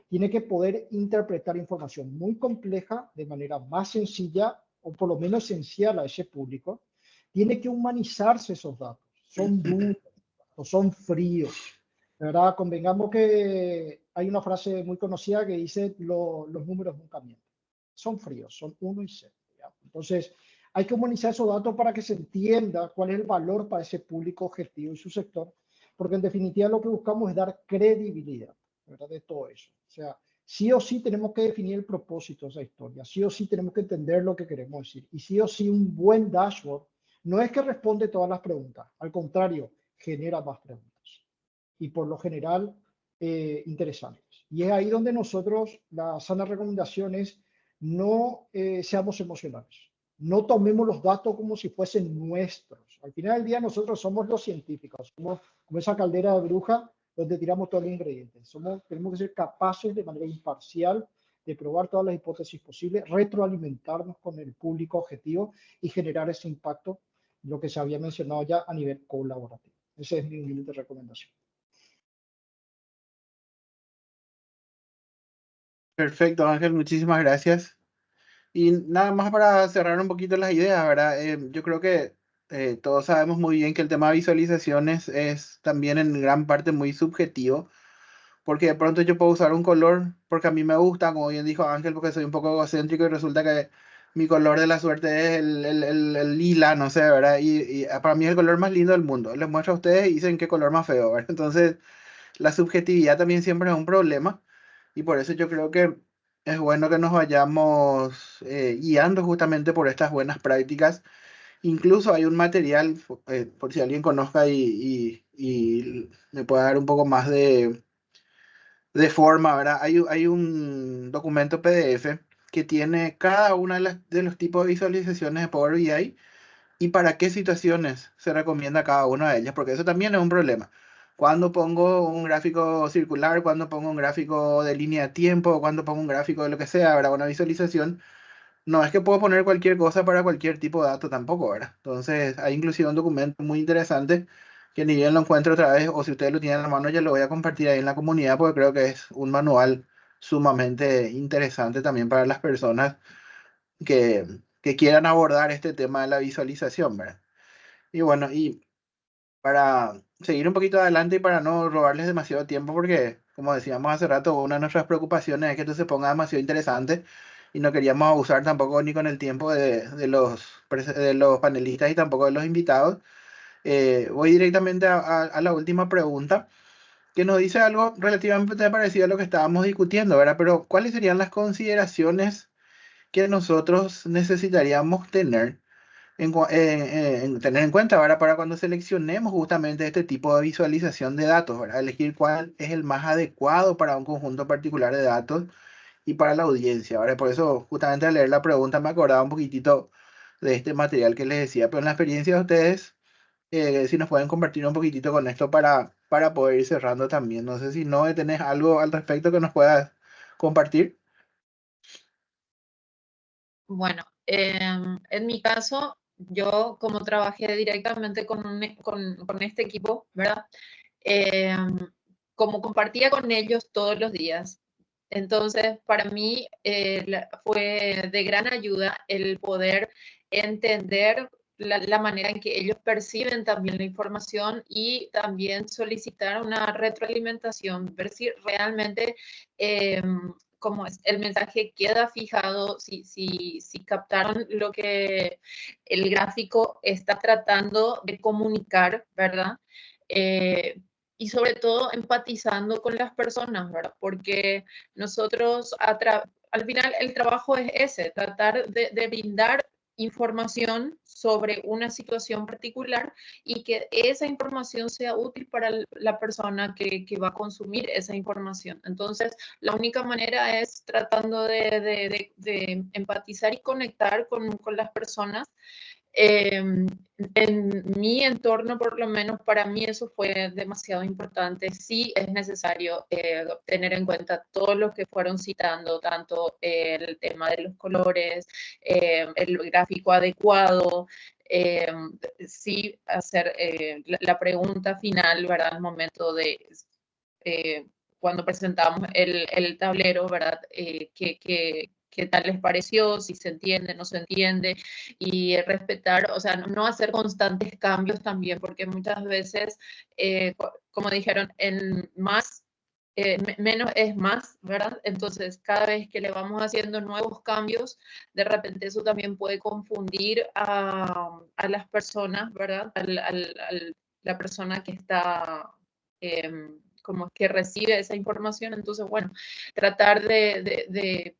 Tiene que poder interpretar información muy compleja de manera más sencilla o por lo menos esencial a ese público. Tiene que humanizarse esos datos. Son duros o son fríos. De verdad, convengamos que hay una frase muy conocida que dice los números nunca mienten. Son fríos, son 1 y 0. Entonces, hay que humanizar esos datos para que se entienda cuál es el valor para ese público objetivo y su sector, porque en definitiva lo que buscamos es dar credibilidad, ¿verdad? De todo eso. O sea, sí o sí tenemos que definir el propósito de esa historia, sí o sí tenemos que entender lo que queremos decir, y sí o sí un buen dashboard no es que responde todas las preguntas, al contrario, genera más preguntas. Y por lo general, interesantes. Y es ahí donde nosotros, la sana recomendación es no seamos emocionales. No tomemos los datos como si fuesen nuestros. Al final del día nosotros somos los científicos, somos como esa caldera de bruja donde tiramos todos los ingredientes. Tenemos que ser capaces de manera imparcial de probar todas las hipótesis posibles, retroalimentarnos con el público objetivo y generar ese impacto, lo que se había mencionado ya a nivel colaborativo. Ese es mi humilde recomendación. Perfecto, Ángel, muchísimas gracias. Y nada más para cerrar un poquito las ideas, ¿verdad? Yo creo que todos sabemos muy bien que el tema de visualizaciones es también en gran parte muy subjetivo, porque de pronto yo puedo usar un color porque a mí me gusta, como bien dijo Ángel, porque soy un poco egocéntrico y resulta que mi color de la suerte es el lila, no sé, ¿verdad? Y para mí es el color más lindo del mundo. Les muestro a ustedes y dicen qué color más feo, ¿verdad? Entonces, la subjetividad también siempre es un problema y por eso yo creo que es bueno que nos vayamos guiando justamente por estas buenas prácticas. Incluso hay un material, por si alguien conozca y me puede dar un poco más de forma, ¿verdad? Hay un documento PDF que tiene cada una de los tipos de visualizaciones de Power BI y para qué situaciones se recomienda cada una de ellas, porque eso también es un problema. Cuando pongo un gráfico circular, cuando pongo un gráfico de línea de tiempo, cuando pongo un gráfico de lo que sea, ¿verdad? Una visualización, no es que puedo poner cualquier cosa para cualquier tipo de dato tampoco, ¿verdad? Entonces, hay inclusive un documento muy interesante que ni bien lo encuentro otra vez, o si ustedes lo tienen a la mano, ya lo voy a compartir ahí en la comunidad, porque creo que es un manual sumamente interesante también para las personas que, que quieran abordar este tema de la visualización, ¿verdad? Y bueno, y para seguir un poquito adelante y para no robarles demasiado tiempo, porque como decíamos hace rato, una de nuestras preocupaciones es que esto se ponga demasiado interesante y no queríamos abusar tampoco ni con el tiempo de los panelistas y tampoco de los invitados. Voy directamente a la última pregunta, que nos dice algo relativamente parecido a lo que estábamos discutiendo, ¿verdad? Pero ¿cuáles serían las consideraciones que nosotros necesitaríamos tener en tener en cuenta, ¿verdad? Para cuando seleccionemos justamente este tipo de visualización de datos, ¿verdad? Elegir cuál es el más adecuado para un conjunto particular de datos y para la audiencia, ¿verdad? Por eso, justamente al leer la pregunta me acordaba un poquitito de este material que les decía, pero en la experiencia de ustedes, si nos pueden compartir un poquitito con esto para poder ir cerrando también. No sé si no tenés algo al respecto que nos puedas compartir. Bueno, en mi caso, yo como trabajé directamente con este equipo, ¿verdad? Como compartía con ellos todos los días, entonces para mí fue de gran ayuda el poder entender la manera en que ellos perciben también la información y también solicitar una retroalimentación, ver si realmente como el mensaje queda fijado, si captaron lo que el gráfico está tratando de comunicar, ¿verdad? y sobre todo empatizando con las personas, ¿verdad? Porque nosotros, al final, el trabajo es ese, tratar de brindar información sobre una situación particular y que esa información sea útil para la persona que va a consumir esa información. Entonces, la única manera es tratando de empatizar y conectar con las personas. En mi entorno, por lo menos para mí, eso fue demasiado importante. Sí es necesario tener en cuenta todo lo que fueron citando, tanto el tema de los colores, el gráfico adecuado, sí hacer la pregunta final, ¿verdad? Al momento de cuando presentamos el tablero, ¿verdad? ¿Qué tal les pareció? Si se entiende, no se entiende, y respetar, o sea, no hacer constantes cambios también, porque muchas veces, como dijeron, en más, menos es más, ¿verdad? Entonces, cada vez que le vamos haciendo nuevos cambios, de repente eso también puede confundir a las personas, ¿verdad? La persona que está... como que recibe esa información. Entonces, bueno, tratar de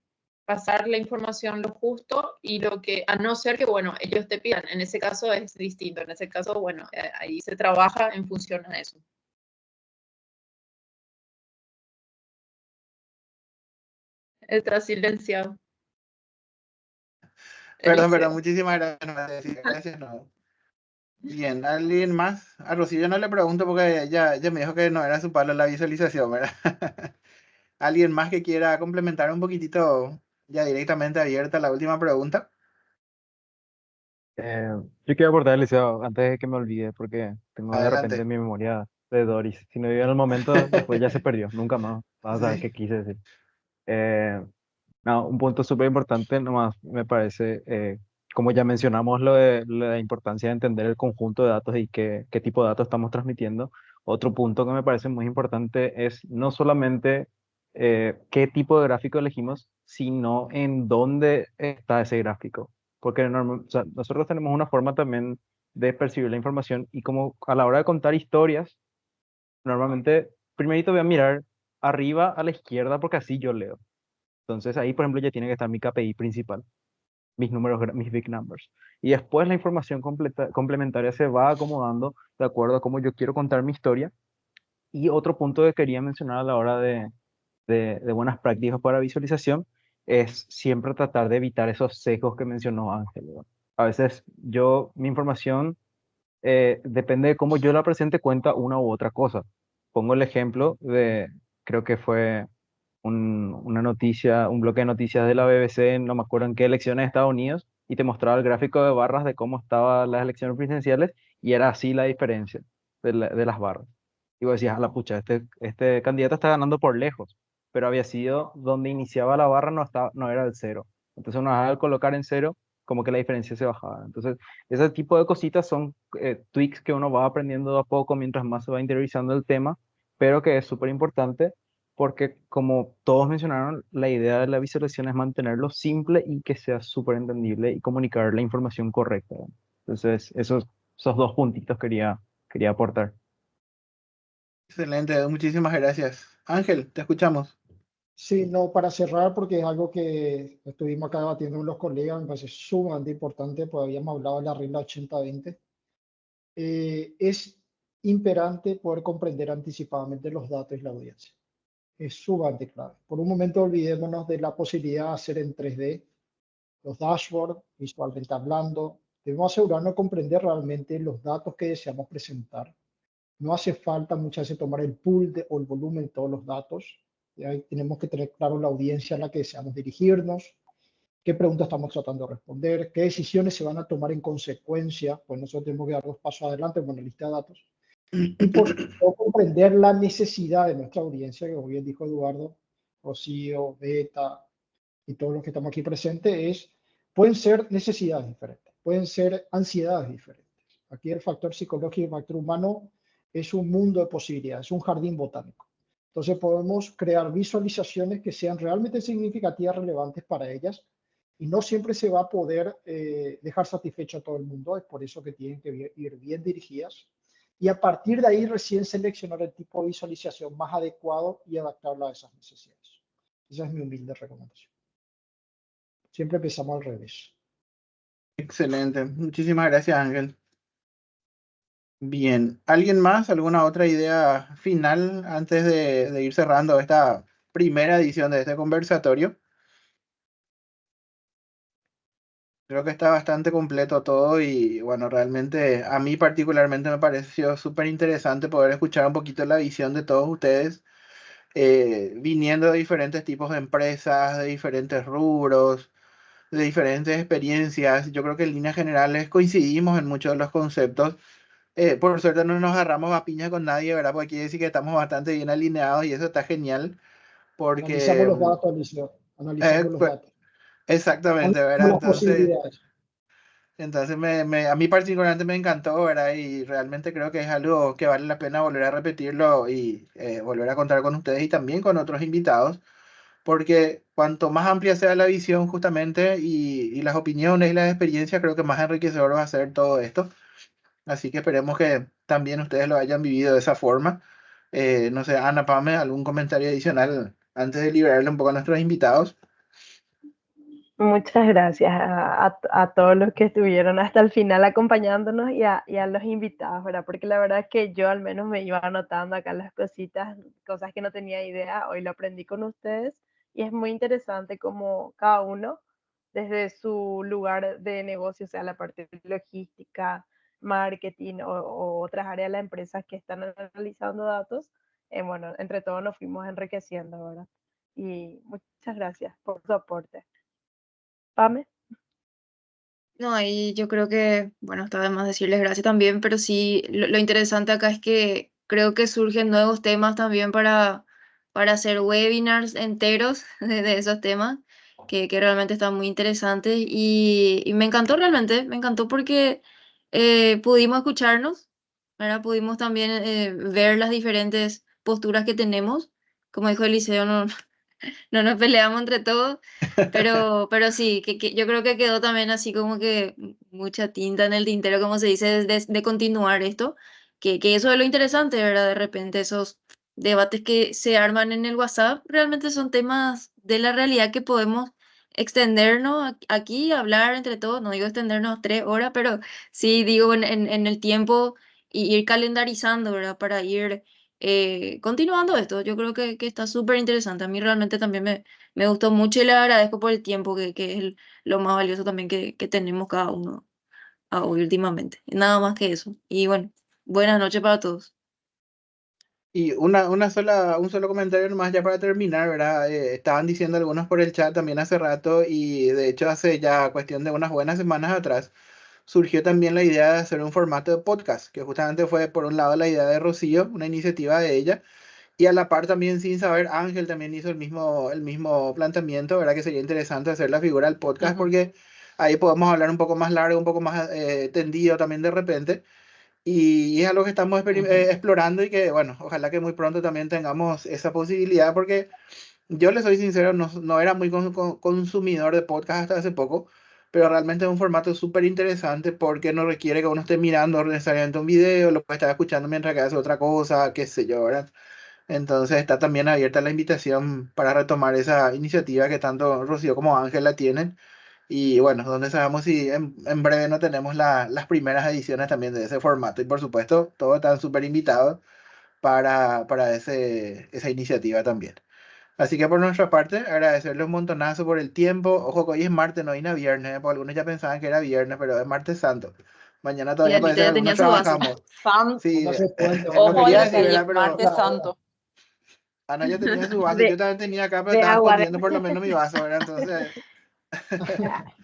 pasar la información lo justo y lo que, a no ser que, bueno, ellos te pidan. En ese caso es distinto. En ese caso, bueno, ahí se trabaja en función a eso. Está silenciado. Perdón, Eliseo. muchísimas gracias. No, gracias, no. Bien, ¿alguien más? A Rocío no le pregunto porque ya me dijo que no era su palo la visualización, ¿verdad? ¿Alguien más que quiera complementar un poquitito ya directamente abierta la última pregunta? Yo quiero abordar, Eliseo, antes de que me olvide, porque tengo de repente Adelante. mi memoria de Doris. Si no vive en el momento, después ya se perdió. Nunca más vas a saber Sí. qué quise decir. Eh, no, un punto súper importante, nomás me parece, como ya mencionamos, lo de la importancia de entender el conjunto de datos y qué tipo de datos estamos transmitiendo. Otro punto que me parece muy importante es no solamente qué tipo de gráfico elegimos, sino en dónde está ese gráfico. Porque o sea, nosotros tenemos una forma también de percibir la información y como a la hora de contar historias, normalmente, primerito voy a mirar arriba a la izquierda porque así yo leo. Entonces ahí, por ejemplo, ya tiene que estar mi KPI principal, mis números, mis big numbers. Y después la información complementaria se va acomodando de acuerdo a cómo yo quiero contar mi historia. Y otro punto que quería mencionar a la hora de buenas prácticas para visualización es siempre tratar de evitar esos sesgos que mencionó Ángel, ¿verdad? A veces mi información, depende de cómo yo la presente, cuenta una u otra cosa. Pongo el ejemplo creo que fue una noticia, un bloque de noticias de la BBC, no me acuerdo en qué elecciones de Estados Unidos, y te mostraba el gráfico de barras de cómo estaban las elecciones presidenciales, y era así la diferencia de las barras. Y vos decías, a la pucha, este candidato está ganando por lejos, pero había sido donde iniciaba la barra, no era el cero. Entonces, al colocar en cero, como que la diferencia se bajaba. Entonces, ese tipo de cositas son tweaks que uno va aprendiendo de a poco mientras más se va interiorizando el tema, pero que es súper importante porque como todos mencionaron, la idea de la visualización es mantenerlo simple y que sea súper entendible y comunicar la información correcta, ¿no? Entonces, esos dos puntitos quería aportar. Excelente, muchísimas gracias. Ángel, te escuchamos. Sí, no, para cerrar, porque es algo que estuvimos acá debatiendo con los colegas, me parece sumamente importante, pues habíamos hablado de la regla 80-20. Es imperante poder comprender anticipadamente los datos y la audiencia. Es sumamente clave. Por un momento olvidémonos de la posibilidad de hacer en 3D los dashboards, visualmente hablando. Debemos asegurarnos de comprender realmente los datos que deseamos presentar. No hace falta muchas veces tomar el pool o el volumen de todos los datos. Y ahí tenemos que tener claro la audiencia a la que deseamos dirigirnos, qué preguntas estamos tratando de responder, qué decisiones se van a tomar en consecuencia, pues nosotros tenemos que dar dos pasos adelante con la lista de datos. Y por supuesto, comprender la necesidad de nuestra audiencia, que como bien dijo Eduardo, Rocío, Beta y todos los que estamos aquí presentes, pueden ser necesidades diferentes, pueden ser ansiedades diferentes. Aquí el factor psicológico y el factor humano es un mundo de posibilidades, es un jardín botánico. Entonces podemos crear visualizaciones que sean realmente significativas, relevantes para ellas, y no siempre se va a poder dejar satisfecho a todo el mundo. Es por eso que tienen que ir bien dirigidas y a partir de ahí recién seleccionar el tipo de visualización más adecuado y adaptarlo a esas necesidades. Esa es mi humilde recomendación. Siempre empezamos al revés. Excelente. Muchísimas gracias, Ángel. Bien. ¿Alguien más? ¿Alguna otra idea final antes de ir cerrando esta primera edición de este conversatorio? Creo que está bastante completo todo y bueno, realmente a mí particularmente me pareció súper interesante poder escuchar un poquito la visión de todos ustedes, viniendo de diferentes tipos de empresas, de diferentes rubros, de diferentes experiencias. Yo creo que en líneas generales coincidimos en muchos de los conceptos. Por suerte no nos agarramos a piña con nadie, ¿verdad? Porque quiere decir que estamos bastante bien alineados y eso está genial Analizamos porque... los datos, Alicia. eh, Analizamos los pues, datos. exactamente, Analizamos ¿verdad? las Entonces... posibilidades. Entonces a mí particularmente me encantó, ¿verdad? Y realmente creo que es algo que vale la pena volver a repetirlo y volver a contar con ustedes y también con otros invitados, porque cuanto más amplia sea la visión justamente y las opiniones y las experiencias, creo que más enriquecedor va a ser todo esto. Así que esperemos que también ustedes lo hayan vivido de esa forma. No sé, Ana, Pame, ¿algún comentario adicional antes de liberarle un poco a nuestros invitados? Muchas gracias a todos los que estuvieron hasta el final acompañándonos y a los invitados, ¿verdad? Porque la verdad es que yo al menos me iba anotando acá las cositas, cosas que no tenía idea, hoy lo aprendí con ustedes y es muy interesante como cada uno, desde su lugar de negocio, o sea, la parte de logística, marketing o otras áreas de la empresa que están analizando datos, bueno, entre todos nos fuimos enriqueciendo, ¿verdad? Y muchas gracias por su aporte. Pame. No, y yo creo que, bueno, está de más decirles gracias también, pero sí, lo interesante acá es que creo que surgen nuevos temas también para hacer webinars enteros de esos temas, que realmente están muy interesantes y me encantó realmente, me encantó porque pudimos escucharnos, ¿verdad? Pudimos también ver las diferentes posturas que tenemos. Como dijo Eliseo, no, no nos peleamos entre todos, pero sí, que yo creo que quedó también así como que mucha tinta en el tintero, como se dice, de continuar esto, que eso es lo interesante, ¿verdad? De repente esos debates que se arman en el WhatsApp realmente son temas de la realidad que podemos extendernos aquí, hablar entre todos, no digo extendernos 3 horas, pero sí digo en el tiempo y ir calendarizando, ¿verdad? Para ir continuando esto, yo creo que está súper interesante. A mí realmente también me gustó mucho y le agradezco por el tiempo, que es lo más valioso también que tenemos cada uno hoy últimamente. Nada más que eso. Y bueno, buenas noches para todos. Y un solo comentario nomás ya para terminar, ¿verdad? Estaban diciendo algunos por el chat también hace rato y de hecho hace ya cuestión de unas buenas semanas atrás surgió también la idea de hacer un formato de podcast, que justamente fue por un lado la idea de Rocío, una iniciativa de ella, y a la par también sin saber Ángel también hizo el mismo planteamiento, ¿verdad? Que sería interesante hacer la figura del podcast Ujú. porque ahí podemos hablar un poco más largo, un poco más tendido también de repente. Y es algo que estamos explorando y que, bueno, ojalá que muy pronto también tengamos esa posibilidad, porque yo le soy sincero, no era muy consumidor de podcast hasta hace poco, pero realmente es un formato súper interesante porque no requiere que uno esté mirando necesariamente un video, lo puede estar escuchando mientras que hace otra cosa, qué sé yo, ¿verdad? Entonces está también abierta la invitación para retomar esa iniciativa que tanto Rocío como Ángela tienen. Y bueno, donde sabemos si en breve no tenemos las primeras ediciones también de ese formato. Y por supuesto, todos están súper invitados para esa iniciativa también. Así que por nuestra parte, agradecerle un montonazo por el tiempo. Ojo que hoy es martes, no hoy no viernes, porque algunos ya pensaban que era viernes, pero es martes santo. Mañana Y todavía parece Anita que ya algunos tenía su vaso. trabajamos. San, Sí, Póngase puente, no ojo póngase al quería decir, puente. detalle, ¿verdad? Pero martes La hora. santo. Ana ya tenía su vaso, yo De, también tenía acá, pero de estaba agua, escondiendo por lo menos mi vaso, ¿verdad? Entonces,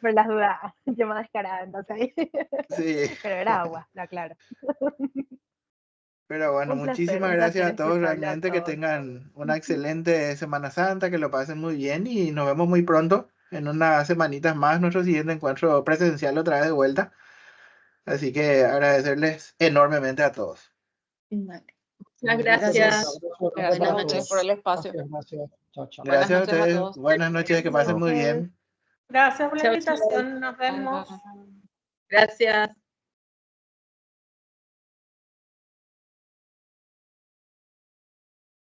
por las dudas, yo más descarada, entonces ahí. sí. Pero era agua, lo aclaro. Pero bueno, muchísimas Un placer gracias a todos, escucharle a realmente que todos. tengan una excelente Semana Santa, que lo pasen muy bien y nos vemos muy pronto, en unas semanitas más, nuestro siguiente encuentro presencial otra vez de vuelta. Así que agradecerles enormemente a todos. Vale. Muchas Gracias. gracias. Gracias Buenas a ustedes por noches. el espacio. Gracias. Chao, chao. Buenas Gracias a noches a ustedes, todos. buenas noches, que pasen Chao. muy bien. Gracias por la Chao, chao. invitación. Nos vemos. Gracias.